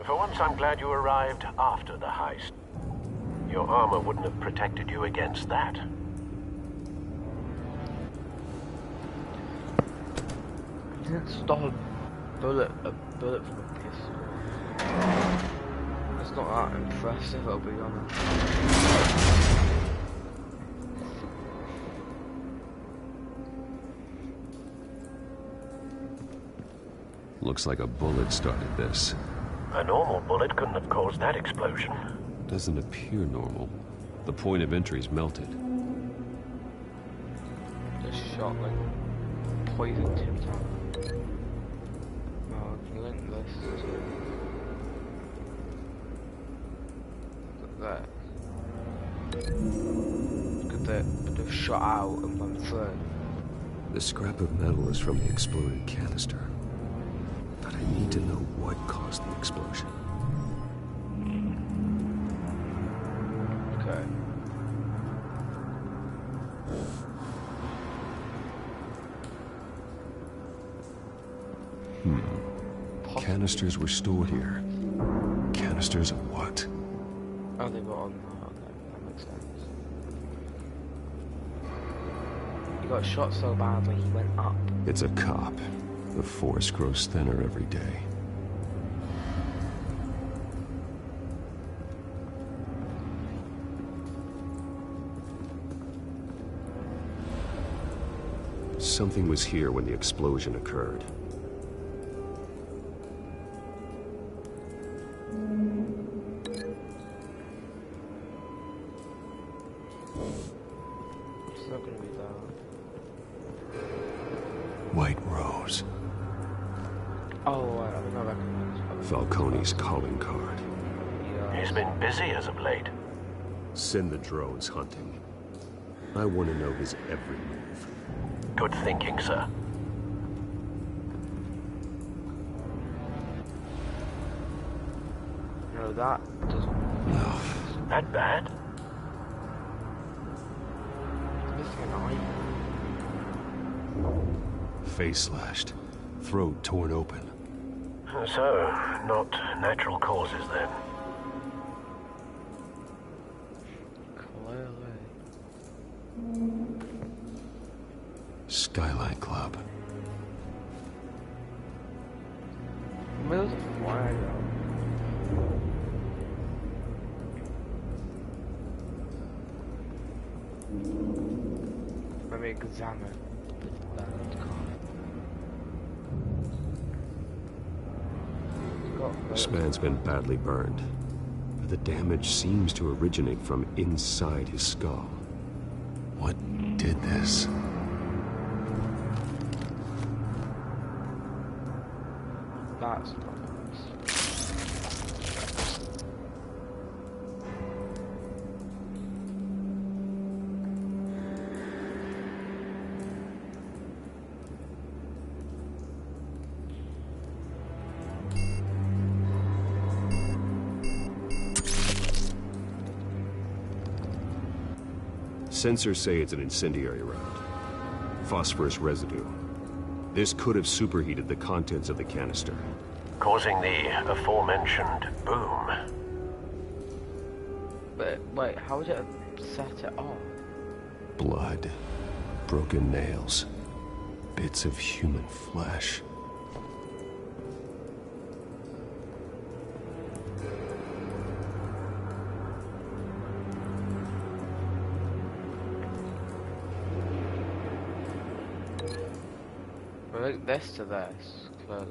Speaker 23: For once, I'm glad you arrived after the heist. Your armor wouldn't have protected you against that.
Speaker 1: You didn't stop a bullet from a pistol. It's not that impressive, I'll be honest.
Speaker 7: Looks like a bullet started this.
Speaker 23: A normal bullet couldn't have caused that explosion.
Speaker 7: Doesn't appear normal. The point of entry's melted.
Speaker 1: Just shot like poison tipped on. Oh, I can link this to... Look at that. Look at that, but they've shot out and went through.
Speaker 7: The scrap of metal is from the exploded canister. But I need to know what caused the explosion.
Speaker 1: Okay.
Speaker 7: Canisters were stored here. Canisters of what?
Speaker 1: Oh, they were on. Okay, that makes sense. He got shot so badly he went up.
Speaker 7: It's a cop. The force grows thinner every day. Something was here when the explosion occurred.
Speaker 1: It's not gonna be that.
Speaker 7: White Rose.
Speaker 1: Oh, I don't recognize
Speaker 7: Falcone's calling card.
Speaker 23: He's been busy as of late.
Speaker 7: Send the drones hunting. I want to know his every move.
Speaker 23: Good thinking, sir.
Speaker 1: No, that doesn't...
Speaker 7: No.
Speaker 23: That bad?
Speaker 1: Missing an eye.
Speaker 7: Face slashed. Throat torn open.
Speaker 23: So, not natural causes then.
Speaker 1: Clearly.
Speaker 7: Skyline Club.
Speaker 1: Where's the flag? Let me examine the band card.
Speaker 7: This man's been badly burned, but the damage seems to originate from inside his skull. What did this?
Speaker 1: That's
Speaker 7: Sensors say it's an incendiary round. Phosphorus residue. This could have superheated the contents of the canister.
Speaker 23: Causing the aforementioned boom.
Speaker 1: But wait, how would it have set it off?
Speaker 7: Blood. Broken nails. Bits of human flesh.
Speaker 1: Link this to this, clearly.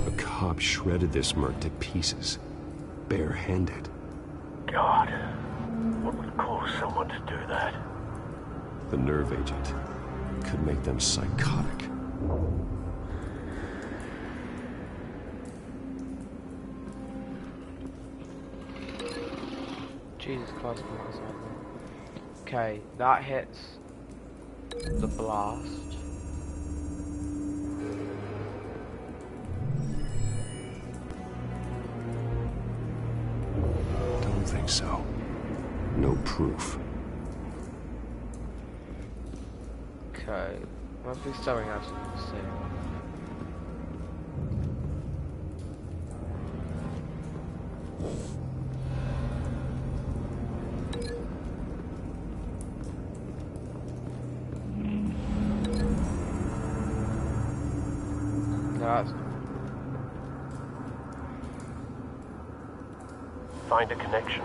Speaker 7: A cop shredded this merc to pieces, barehanded.
Speaker 23: God, what would cause someone to do that?
Speaker 7: The nerve agent could make them psychotic.
Speaker 1: Jesus Christ, okay, that hits the blast.
Speaker 7: Don't think so. No proof.
Speaker 1: Okay, must be something else you can see.
Speaker 23: Find a connection.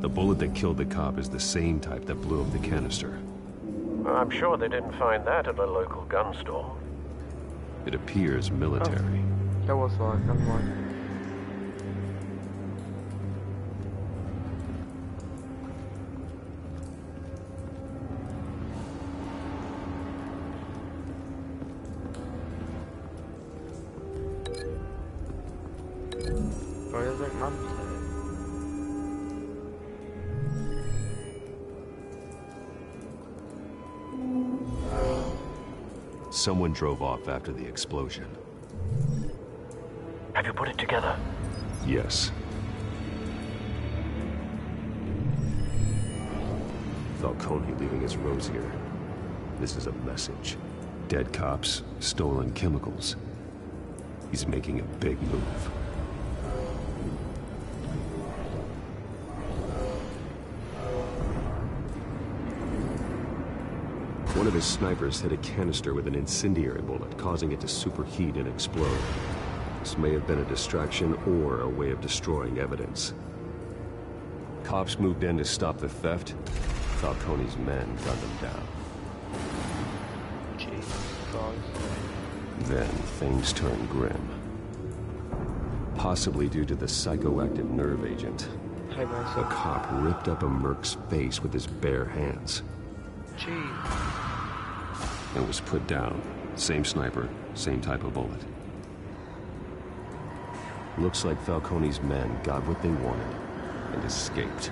Speaker 7: The bullet that killed the cop is the same type that blew up the canister.
Speaker 23: I'm sure they didn't find that at a local gun store.
Speaker 7: It appears military.
Speaker 1: Oh, that was one, never mind. Where does it come to?
Speaker 7: Someone drove off after the explosion.
Speaker 23: Have you put it together?
Speaker 7: Yes. Falcone leaving his rose here. This is a message. Dead cops, stolen chemicals. He's making a big move. One of his snipers hit a canister with an incendiary bullet, causing it to superheat and explode. This may have been a distraction or a way of destroying evidence. Cops moved in to stop the theft. Falcone's men gunned them down. Then things turned grim. Possibly due to the psychoactive nerve agent. A cop ripped up a merc's face with his bare hands. And was put down. Same sniper, same type of bullet. Looks like Falcone's men got what they wanted and escaped.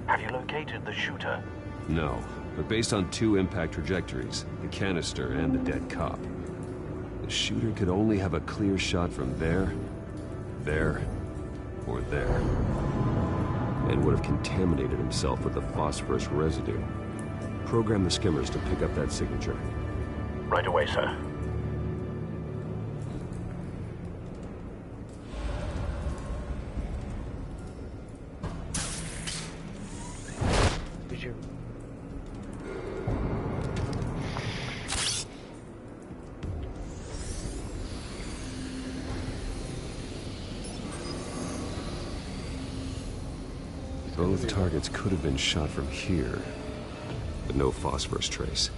Speaker 23: Have you located the shooter?
Speaker 7: No, but based on two impact trajectories, the canister and the dead cop, the shooter could only have a clear shot from there, or there, and would have contaminated himself with the phosphorus residue. Program the skimmers to pick up that signature.
Speaker 23: Right away, sir.
Speaker 7: Both targets could have been shot from here, but no phosphorus trace.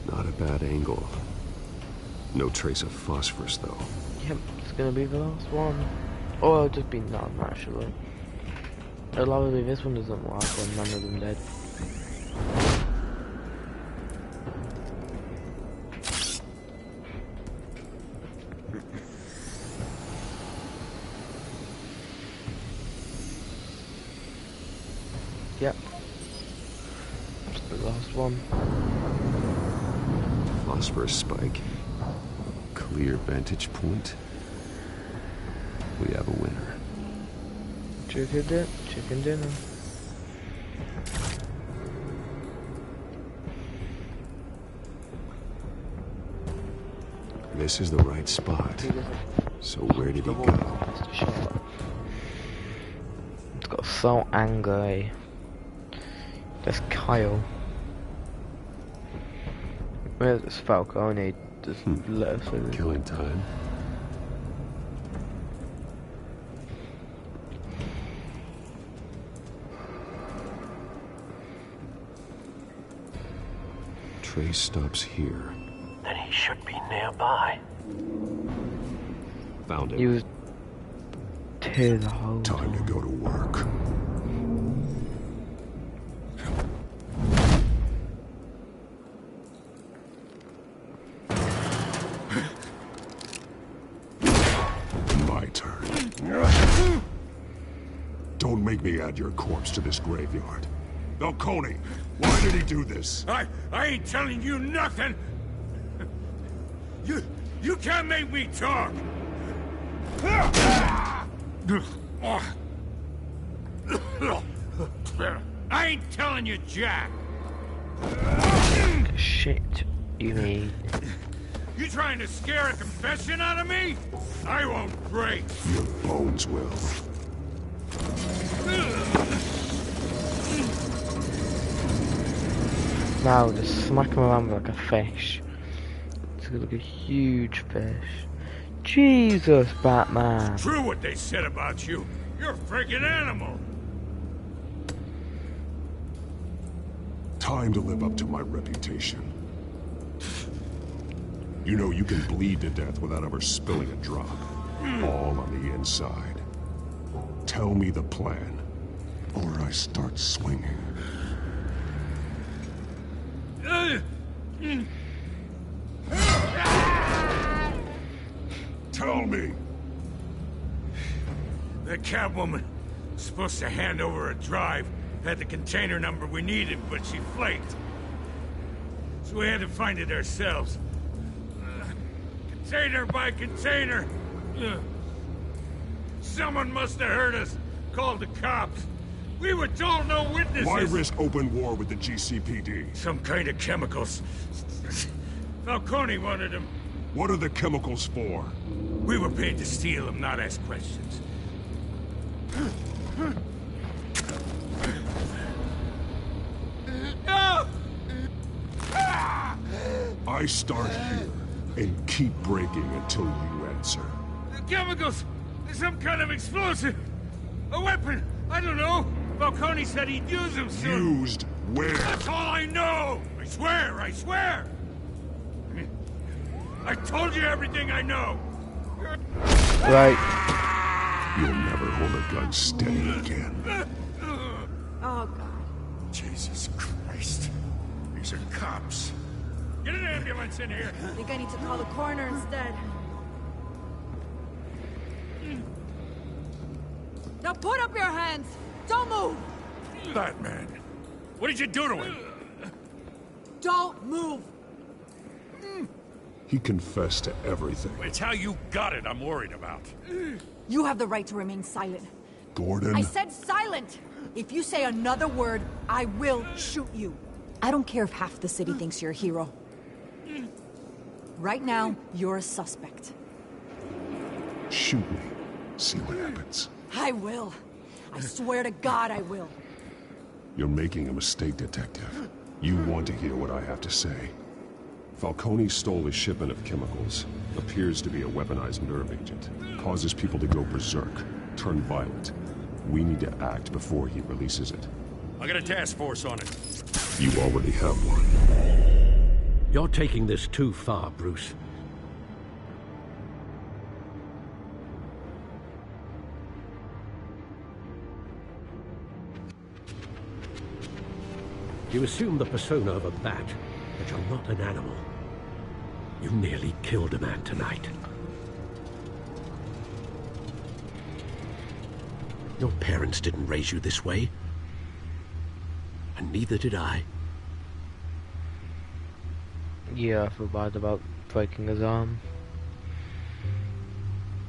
Speaker 7: Not a bad angle. No trace of phosphorus, though.
Speaker 1: Yep, it's gonna be the last one. Or it'll just be none, actually. It'll either be this one doesn't work or none of them did. Yep. It's the last one.
Speaker 7: Phosphorus spike. Clear vantage point. We have a winner.
Speaker 1: Chicken dinner.
Speaker 7: This is the right spot. So where did he go?
Speaker 1: It's got so angry. There's Kyle. Where's this Falcone? Just let us in.
Speaker 7: Killing time. Trace stops here.
Speaker 23: Then he should be nearby.
Speaker 7: Found it.
Speaker 1: He was here the whole
Speaker 7: time to go to work.
Speaker 3: My turn. Don't make me add your corpse to this graveyard. Falcone, why did he do this?
Speaker 12: I ain't telling you nothing. You can't make me talk. I ain't telling you jack.
Speaker 1: Shit, you mean?
Speaker 12: You trying to scare a confession out of me? I won't break.
Speaker 3: Your bones will.
Speaker 1: Now just smack him around like a fish. It's like a huge fish. Jesus, Batman.
Speaker 12: It's true what they said about you. You're a freaking animal.
Speaker 3: Time to live up to my reputation. You know you can bleed to death without ever spilling a drop. All on the inside. Tell me the plan, or I start swinging. Tell me.
Speaker 12: The Catwoman was supposed to hand over a drive. Had the container number we needed, but she flaked. So we had to find it ourselves. Container by container. Someone must have heard us. Called the cops. We were told no witnesses.
Speaker 3: Why risk open war with the GCPD?
Speaker 12: Some kind of chemicals. Falcone wanted them.
Speaker 3: What are the chemicals for?
Speaker 12: We were paid to steal them, not ask questions.
Speaker 3: I start here and keep breaking until you answer.
Speaker 12: The chemicals! Some kind of explosive! A weapon! I don't know! Falcone said he'd use them soon.
Speaker 3: Used where?
Speaker 12: That's all I know! I swear, I swear! I told you everything I know!
Speaker 1: Right.
Speaker 3: You'll never hold a gun steady again.
Speaker 20: Oh, God.
Speaker 12: Jesus Christ. These are cops. Get an ambulance in here!
Speaker 20: I think I need to call the coroner instead. Now put up your hands! Don't move!
Speaker 12: Batman, what did you do to him?
Speaker 20: Don't move!
Speaker 3: He confessed to everything.
Speaker 12: It's how you got it I'm worried about.
Speaker 20: You have the right to remain silent.
Speaker 3: Gordon?
Speaker 20: I said silent! If you say another word, I will shoot you. I don't care if half the city thinks you're a hero. Right now, you're a suspect.
Speaker 3: Shoot me. See what happens.
Speaker 20: I will. I swear to God I will.
Speaker 3: You're making a mistake, Detective. You want to hear what I have to say. Falcone stole a shipment of chemicals. Appears to be a weaponized nerve agent. Causes people to go berserk, turn violent. We need to act before he releases it.
Speaker 12: I got a task force on it.
Speaker 3: You already have one.
Speaker 6: You're taking this too far, Bruce. You assume the persona of a bat, but you're not an animal. You nearly killed a man tonight. Your parents didn't raise you this way. And neither did I.
Speaker 1: Yeah, I feel bad about breaking his arm.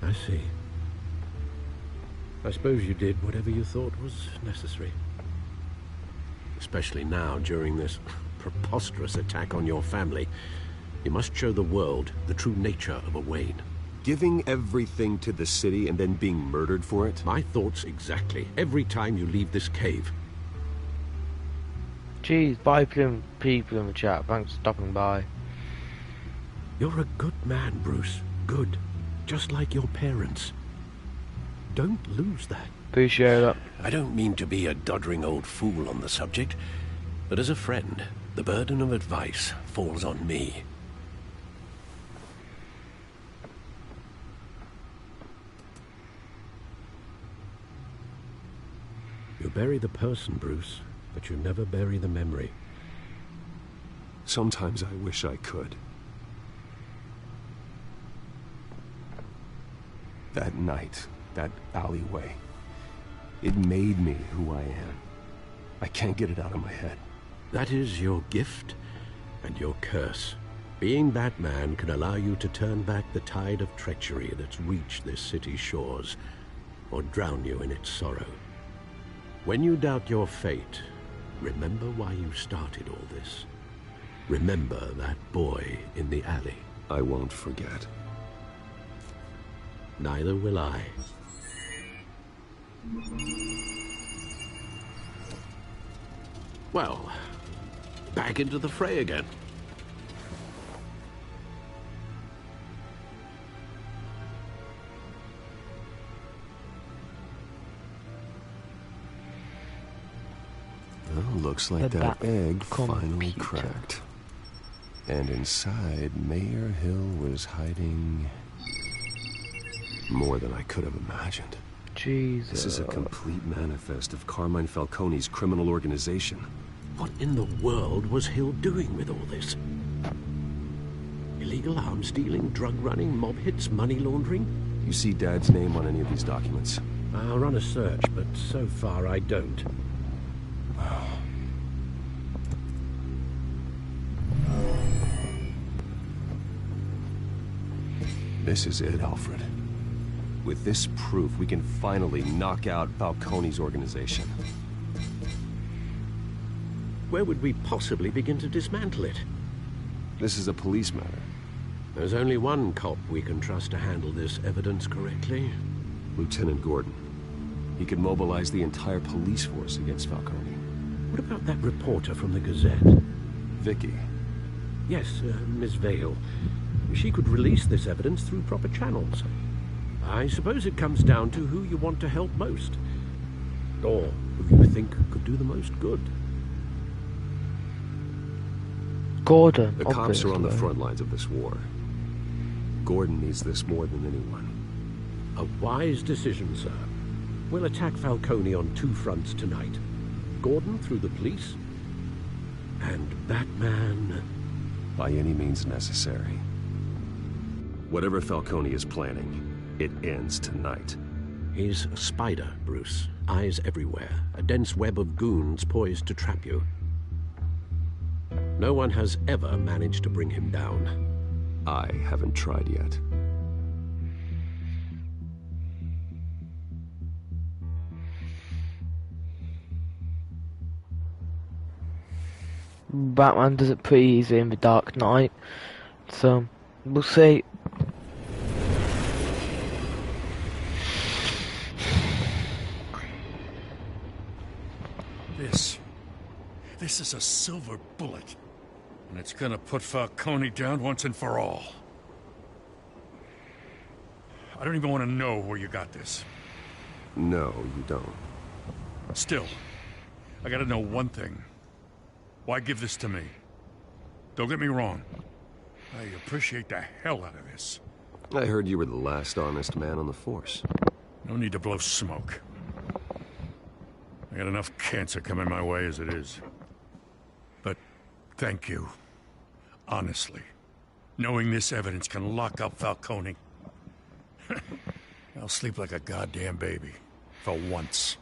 Speaker 6: I see. I suppose you did whatever you thought was necessary. Especially now, during this preposterous attack on your family. You must show the world the true nature of a Wayne.
Speaker 7: Giving everything to the city and then being murdered for it?
Speaker 6: My thoughts exactly. Every time you leave this cave.
Speaker 1: Jeez, bye people in the chat. Thanks for stopping by.
Speaker 6: You're a good man, Bruce. Good. Just like your parents. Don't lose that.
Speaker 1: Appreciate it.
Speaker 6: I don't mean to be a doddering old fool on the subject, but as a friend, the burden of advice falls on me. You bury the person, Bruce, but you never bury the memory.
Speaker 7: Sometimes I wish I could. That night, that alleyway, it made me who I am. I can't get it out of my head.
Speaker 6: That is your gift and your curse. Being that man can allow you to turn back the tide of treachery that's reached this city's shores, or drown you in its sorrow. When you doubt your fate, remember why you started all this. Remember that boy in the alley.
Speaker 7: I won't forget.
Speaker 6: Neither will I. Well, back into the fray again.
Speaker 7: Well, looks like that egg finally cracked. And inside, Mayor Hill was hiding more than I could have imagined.
Speaker 1: Jesus.
Speaker 7: This is a complete manifest of Carmine Falcone's criminal organization.
Speaker 6: What in the world was Hill doing with all this? Illegal arms dealing, drug running, mob hits, money laundering?
Speaker 7: You see Dad's name on any of these documents?
Speaker 6: I'll run a search, but so far I don't.
Speaker 7: This is it, Alfred. With this proof, we can finally knock out Falcone's organization.
Speaker 6: Where would we possibly begin to dismantle it?
Speaker 7: This is a police matter.
Speaker 6: There's only one cop we can trust to handle this evidence correctly.
Speaker 7: Lieutenant Gordon. He could mobilize the entire police force against Falcone.
Speaker 6: What about that reporter from the Gazette?
Speaker 7: Vicky.
Speaker 6: Yes, Miss Vale. She could release this evidence through proper channels. I suppose it comes down to who you want to help most. Or who you think could do the most good.
Speaker 1: Gordon,
Speaker 7: The cops are on the front lines of this war. Gordon needs this more than anyone.
Speaker 6: A wise decision, sir. We'll attack Falcone on two fronts tonight. Gordon through the police, and Batman...
Speaker 7: by any means necessary. Whatever Falcone is planning, it ends tonight.
Speaker 6: He's a spider, Bruce. Eyes everywhere. A dense web of goons poised to trap you. No one has ever managed to bring him down.
Speaker 7: I haven't tried yet.
Speaker 1: Batman does it pretty easy in the Dark Knight, so we'll see.
Speaker 12: This is a silver bullet, and it's gonna put Falcone down once and for all. I don't even want to know where you got this.
Speaker 7: No, you don't.
Speaker 12: Still, I gotta know one thing. Why give this to me? Don't get me wrong. I appreciate the hell out of this.
Speaker 7: I heard you were the last honest man on the force.
Speaker 12: No need to blow smoke. I got enough cancer coming my way as it is. But thank you. Honestly. Knowing this evidence can lock up Falcone. I'll sleep like a goddamn baby. For once.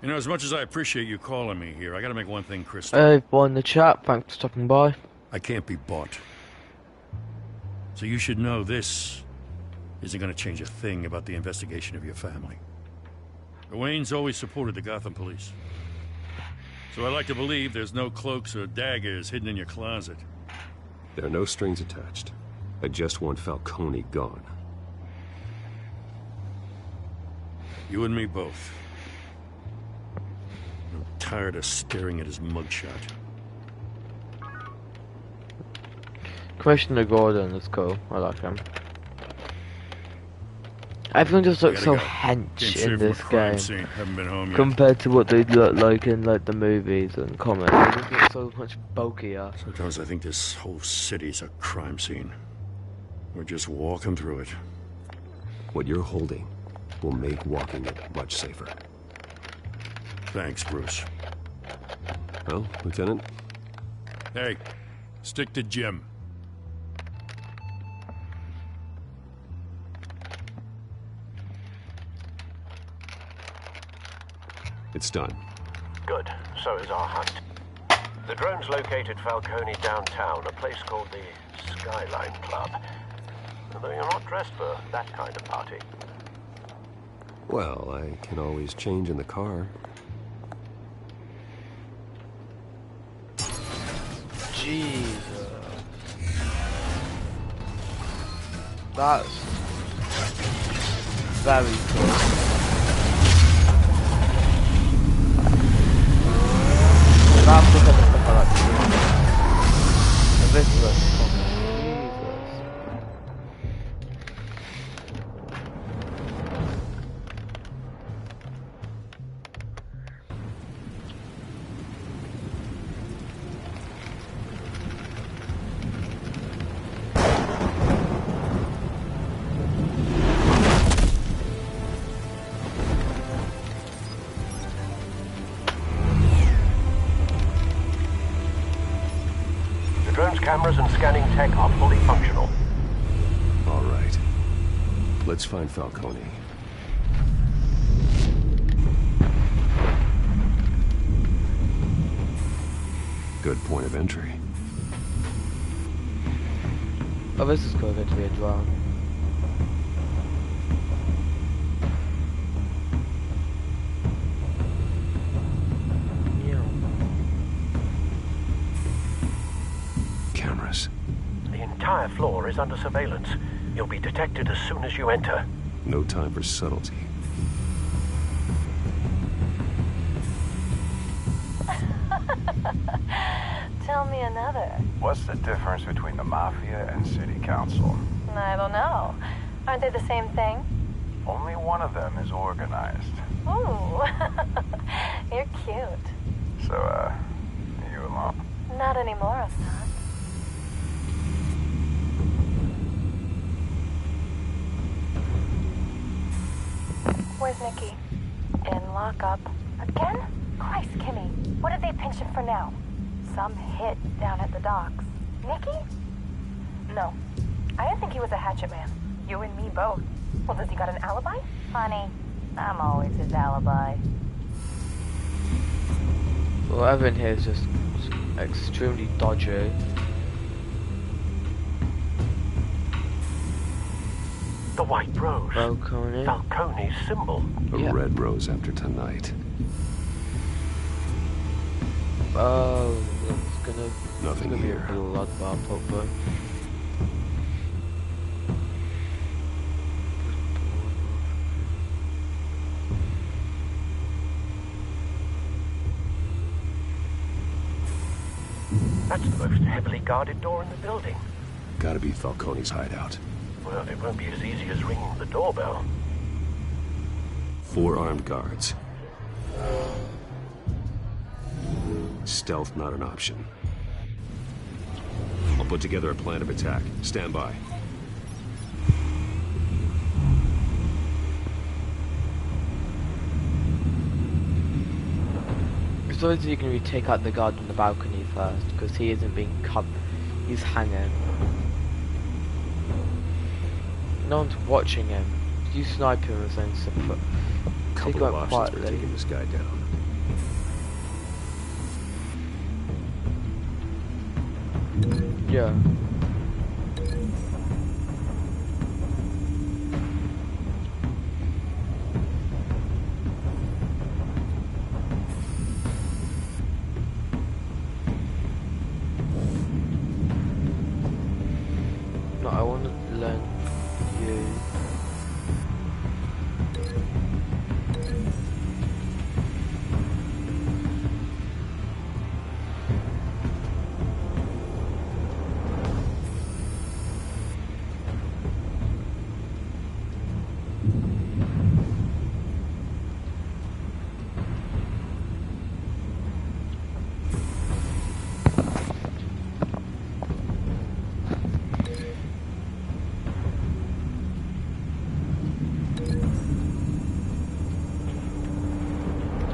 Speaker 12: You know, as much as I appreciate you calling me here, I gotta make one thing crystal.
Speaker 1: Everyone in the chat, thanks for stopping by.
Speaker 12: I can't be bought. So you should know this isn't gonna change a thing about the investigation of your family. The Waynes always supported the Gotham police. So I like to believe there's no cloaks or daggers hidden in your closet.
Speaker 7: There are no strings attached. I just want Falcone gone.
Speaker 4: You and me both. I'm tired of staring at his mugshot.
Speaker 1: Commissioner Gordon is cool. I like him. Everyone just looks so hench in this game compared to what they look like in like the movies and comics. They just look so much bulkier.
Speaker 4: Sometimes I think this whole city's a crime scene. We're just walking through it.
Speaker 7: What you're holding will make walking it much safer.
Speaker 4: Thanks, Bruce.
Speaker 7: Well, Lieutenant?
Speaker 4: Hey, stick to Jim.
Speaker 7: It's done.
Speaker 23: Good. So is our hunt. The drones located Falcone downtown, a place called the Skyline Club. Although you're not dressed for that kind of party.
Speaker 7: Well, I can always change in the car.
Speaker 1: Jesus. That's very cool. That's the kind of stuff I like to do. And this is a fucking Jesus.
Speaker 23: Cameras and scanning tech are fully functional.
Speaker 7: All right. Let's find Falcone. Good point of entry.
Speaker 1: Oh, this is going to be a drone.
Speaker 23: The entire floor is under surveillance. You'll be detected as soon as you enter.
Speaker 7: No time for subtlety.
Speaker 9: Tell me another.
Speaker 11: What's the difference between the Mafia and City Council?
Speaker 9: I don't know. Aren't they the same thing?
Speaker 11: Only one of them is organized.
Speaker 9: Ooh. You're cute.
Speaker 11: So, are you alone?
Speaker 9: Not anymore, I'm not. Where's Nikki? In lockup. Again? Christ, Kimmy. What did they pinch him for now? Some hit down at the docks. Nikki? No. I didn't think he was a hatchet man. You and me both. Well, does he got an alibi? Funny. I'm always his alibi.
Speaker 1: Well, everyone here is just extremely dodgy.
Speaker 23: The white rose.
Speaker 1: Falcone.
Speaker 23: Falcone's symbol.
Speaker 7: A red rose after tonight.
Speaker 1: Oh, it's gonna.
Speaker 7: Nothing
Speaker 1: it's gonna
Speaker 7: here.
Speaker 1: Be a bloodbath, hopefully.
Speaker 23: That's the most heavily guarded door in the building.
Speaker 7: Gotta be Falcone's hideout.
Speaker 23: Well, it won't be as easy as ringing the doorbell.
Speaker 7: 4 armed guards. Stealth not an option. I'll put together a plan of attack. Stand by.
Speaker 1: It's always you can take out the guard on the balcony first, because he isn't being covered. He's hanging. No one's watching him. You snipe him or something.
Speaker 7: Couple of options for taking this guy down.
Speaker 1: Yeah. I want to learn you.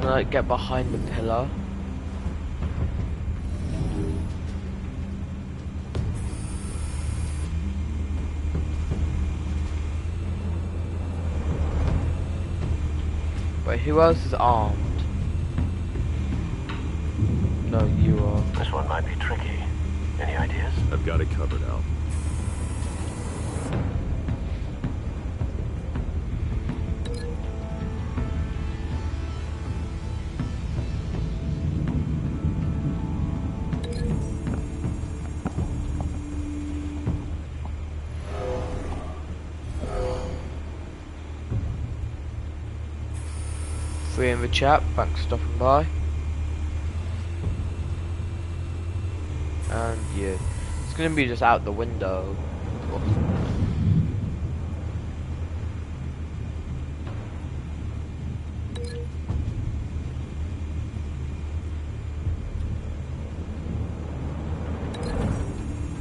Speaker 1: Like get behind the pillar. Wait, who else is armed? No, you are.
Speaker 23: This one might be tricky. Any ideas?
Speaker 7: I've got it covered, Al.
Speaker 1: Free in the chat, thanks for stopping by. And yeah, it's gonna be just out the window.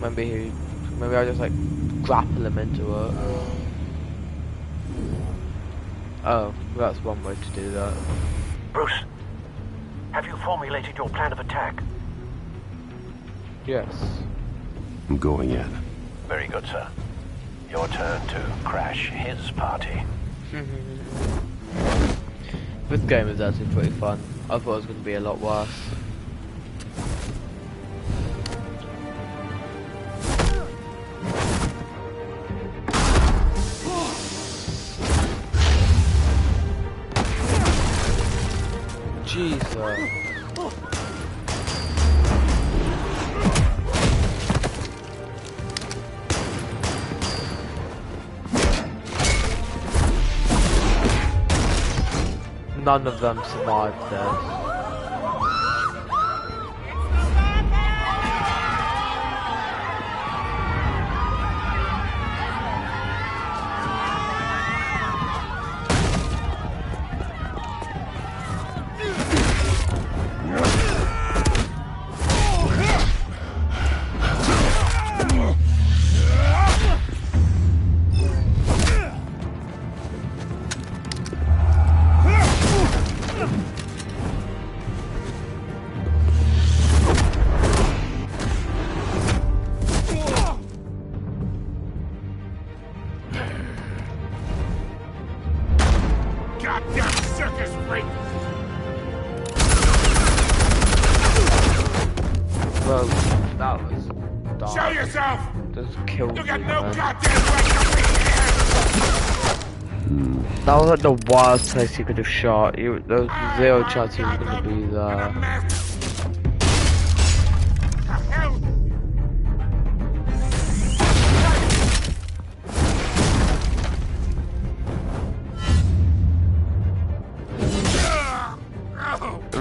Speaker 1: Maybe I just like grapple him into it. Oh, that's one way to do that.
Speaker 23: Bruce, have you formulated your plan of attack?
Speaker 1: Yes.
Speaker 3: I'm going in.
Speaker 23: Very good, sir. Your turn to crash his party.
Speaker 1: This game is actually pretty fun. I thought it was going to be a lot worse. Jesus. None of them survived this. Well, that was dark.
Speaker 15: Show yourself!
Speaker 1: Just killed
Speaker 15: You got
Speaker 1: me,
Speaker 15: no
Speaker 1: man.
Speaker 15: goddamn right to be here!
Speaker 1: That was like the worst place you could have shot. There was zero chance he was going to be there.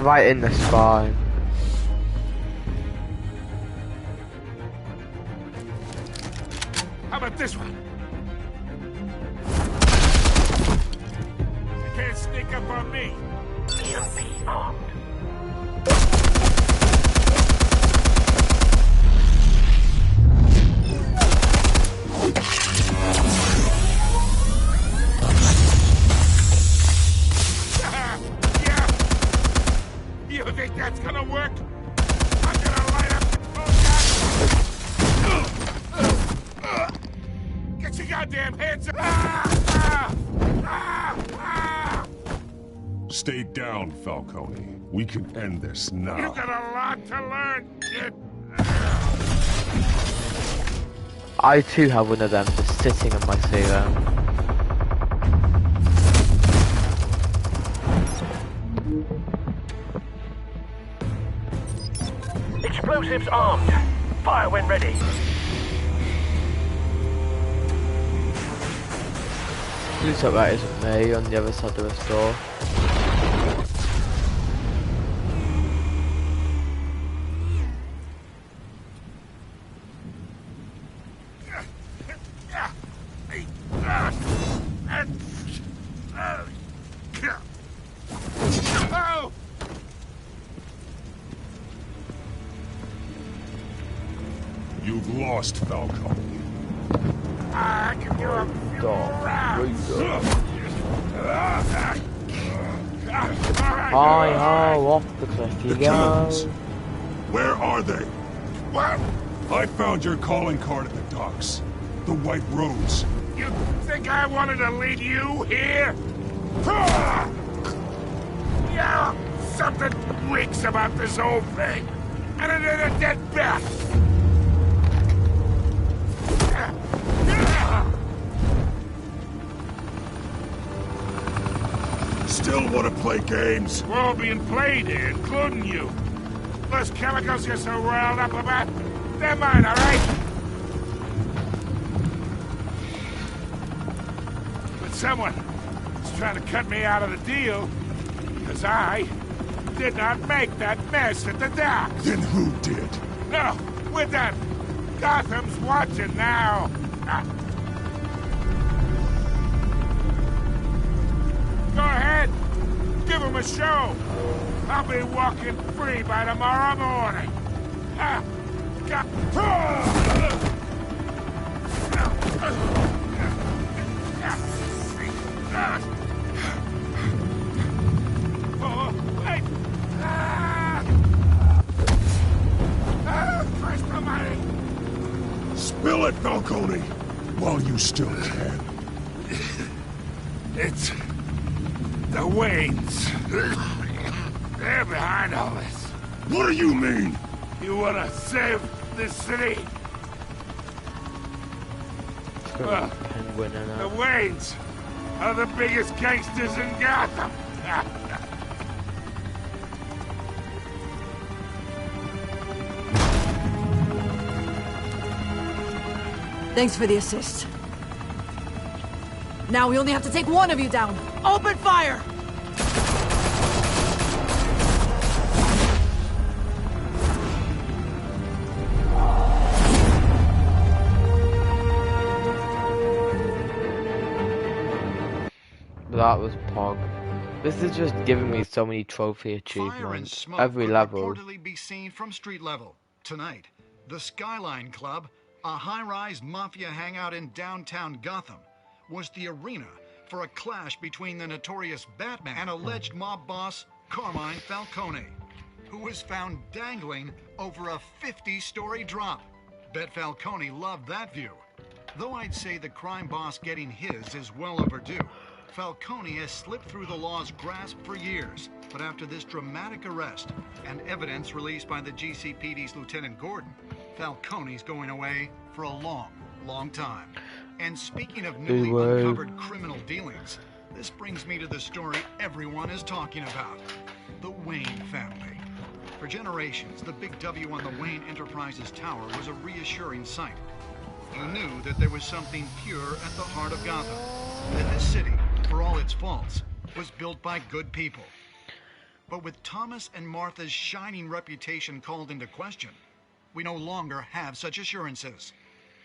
Speaker 1: Right in the spine.
Speaker 15: How about this one? You can't sneak up on me.
Speaker 23: EMP armed.
Speaker 15: You think that's gonna work? I'm gonna light up the Get your goddamn hands up!
Speaker 3: Stay down, Falcone. We can end this now.
Speaker 15: You got a lot to learn, kid.
Speaker 1: I too have one of them just sitting in my ceiling.
Speaker 23: Explosives armed. Fire when ready.
Speaker 1: Looks like that isn't me on the other side of the store.
Speaker 3: You've lost, Falcone.
Speaker 15: I can do a few rounds.
Speaker 1: Hi-ho, off the cliff you go.
Speaker 3: Where are they?
Speaker 15: What?
Speaker 3: I found your calling card at the docks. The White Rose.
Speaker 15: You think I wanted to lead you here? Yeah, something reeks about this whole thing. And it is a dead bat.
Speaker 3: Still want to play games?
Speaker 15: We're all being played here, including you. Those chemicals you're so riled up about, they're mine, all right? But someone is trying to cut me out of the deal, because I did not make that mess at the docks.
Speaker 3: Then who did?
Speaker 15: No, we're done. Gotham's watching now. Go ahead. Give him a show. I'll be walking free by tomorrow morning. Oh, wait. Christ almighty.
Speaker 3: Spill it, Falcone, while you still can.
Speaker 15: It's the Waynes. They're behind all this.
Speaker 3: What do you mean?
Speaker 15: You wanna save this city? Well, the Waynes are the biggest gangsters in Gotham.
Speaker 20: Thanks for the assist. Now we only have to take one of you down. Open fire!
Speaker 1: That was Pog. This is just giving me so many trophy achievements. Every level.
Speaker 16: Reportedly be seen from street level. Tonight, the Skyline Club, a high-rise mafia hangout in downtown Gotham, was the arena for a clash between the notorious Batman and alleged mob boss Carmine Falcone, who was found dangling over a 50-story drop. Bet Falcone loved that view. Though I'd say the crime boss getting his is well overdue. Falcone has slipped through the law's grasp for years, but after this dramatic arrest and evidence released by the GCPD's Lieutenant Gordon, Falcone's going away for a long, long time. And speaking of newly uncovered criminal dealings, this brings me to the story everyone is talking about. The Wayne family. For generations, the big W on the Wayne Enterprises Tower was a reassuring sight. You knew that there was something pure at the heart of Gotham. That this city, for all its faults, was built by good people. But with Thomas and Martha's shining reputation called into question, we no longer have such assurances.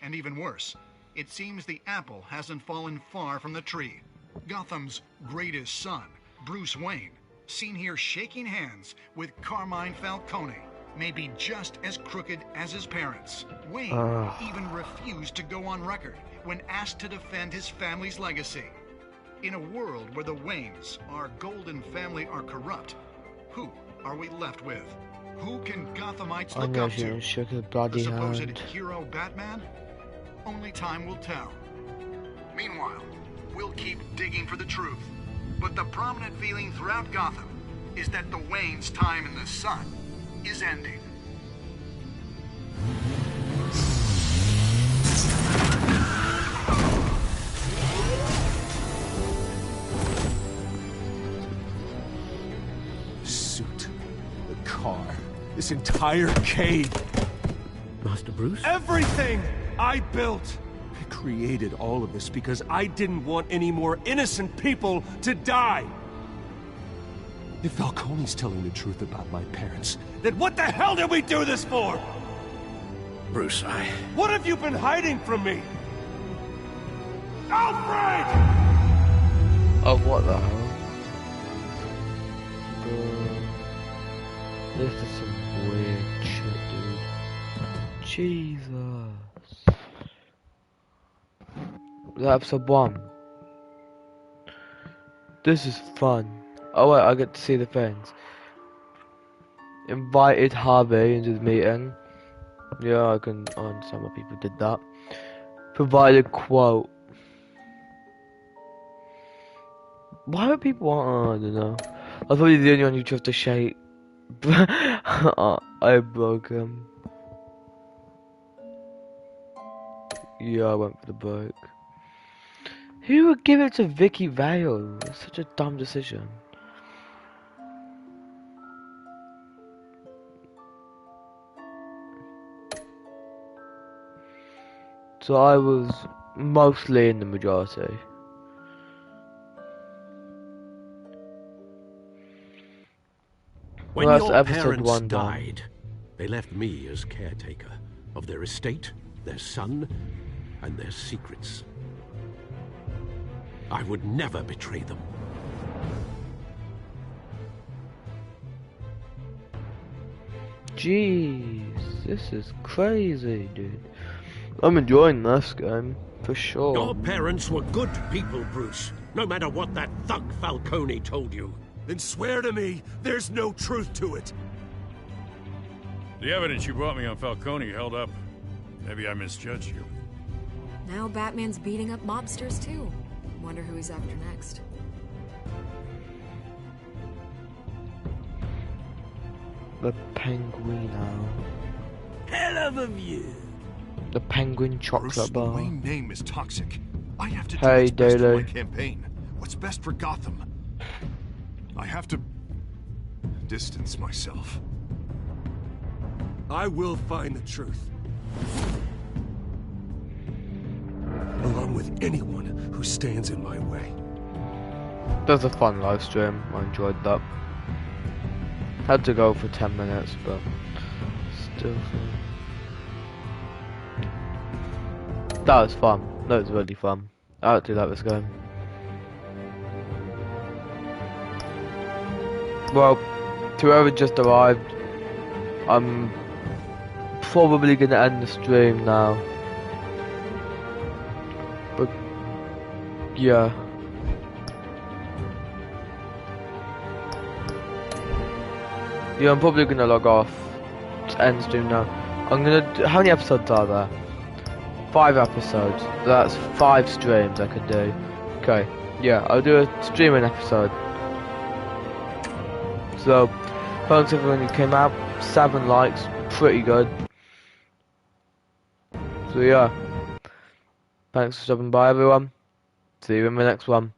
Speaker 16: And even worse, it seems the apple hasn't fallen far from the tree. Gotham's greatest son, Bruce Wayne, seen here shaking hands with Carmine Falcone, may be just as crooked as his parents. Wayne even refused to go on record when asked to defend his family's legacy. In a world where the Waynes, our golden family, are corrupt, who are we left with? Who can Gothamites look up to? The supposed hero Batman? Only time will tell. Meanwhile, we'll keep digging for the truth. But the prominent feeling throughout Gotham is that the Waynes' time in the sun is ending.
Speaker 2: Suit, the car, this entire cave.
Speaker 6: Master Bruce?
Speaker 22: Everything I built
Speaker 3: I created all of this because I didn't want any more innocent people to die. If Falcone's telling the truth about my parents, then what the hell did we do this for?
Speaker 6: Bruce,
Speaker 3: What have you been hiding from me? Alfred!
Speaker 1: Oh, what the hell? This is some weird shit, dude. Jesus. Episode 1. This is fun. Oh wait, I get to see the things. Invited Harvey into the meeting. Yeah, I can understand why people did that. Provided quote. Why would people want? Oh, I don't know. I was probably the only one who chose to shake. I broke him. Yeah, I went for the broke. Who would give it to Vicky Vale? It's such a dumb decision. So I was mostly in the majority.
Speaker 6: When
Speaker 1: Well, that's
Speaker 6: your
Speaker 1: episode
Speaker 6: parents
Speaker 1: 1 done.
Speaker 6: died, they left me as caretaker of their estate, their son, and their secrets. I would never betray them.
Speaker 1: Jeez, this is crazy, dude. I'm enjoying this game, for sure.
Speaker 6: Your parents were good people, Bruce, no matter what that thug Falcone told you.
Speaker 3: Then swear to me there's no truth to it.
Speaker 12: The evidence you brought me on Falcone held up. Maybe I misjudged you.
Speaker 14: Now Batman's beating up mobsters too. Wonder who he's after next.
Speaker 1: The Penguino.
Speaker 3: Hell of a view.
Speaker 1: The Penguin Chocolate
Speaker 16: Bruce,
Speaker 1: Bar.
Speaker 16: the Wayne name is toxic. I have to do
Speaker 1: Hey,
Speaker 16: what's best for my
Speaker 1: Daily.
Speaker 16: campaign. What's best for Gotham? I have to distance myself.
Speaker 3: I will find the truth. Along with anyone who stands in my way.
Speaker 1: That was a fun live stream. I enjoyed that. Had to go for 10 minutes, but still fun. That was fun. That was really fun. I actually like this game. Well, to whoever just arrived, I'm probably gonna end the stream now. But yeah. Yeah, I'm probably gonna log off to end the stream now. I'm gonna how many episodes are there? 5 episodes. That's 5 streams I could do. Okay, yeah, I'll do a streaming episode. So, thanks everyone who came out. 7 likes, pretty good. So yeah, thanks for stopping by everyone. See you in the next one.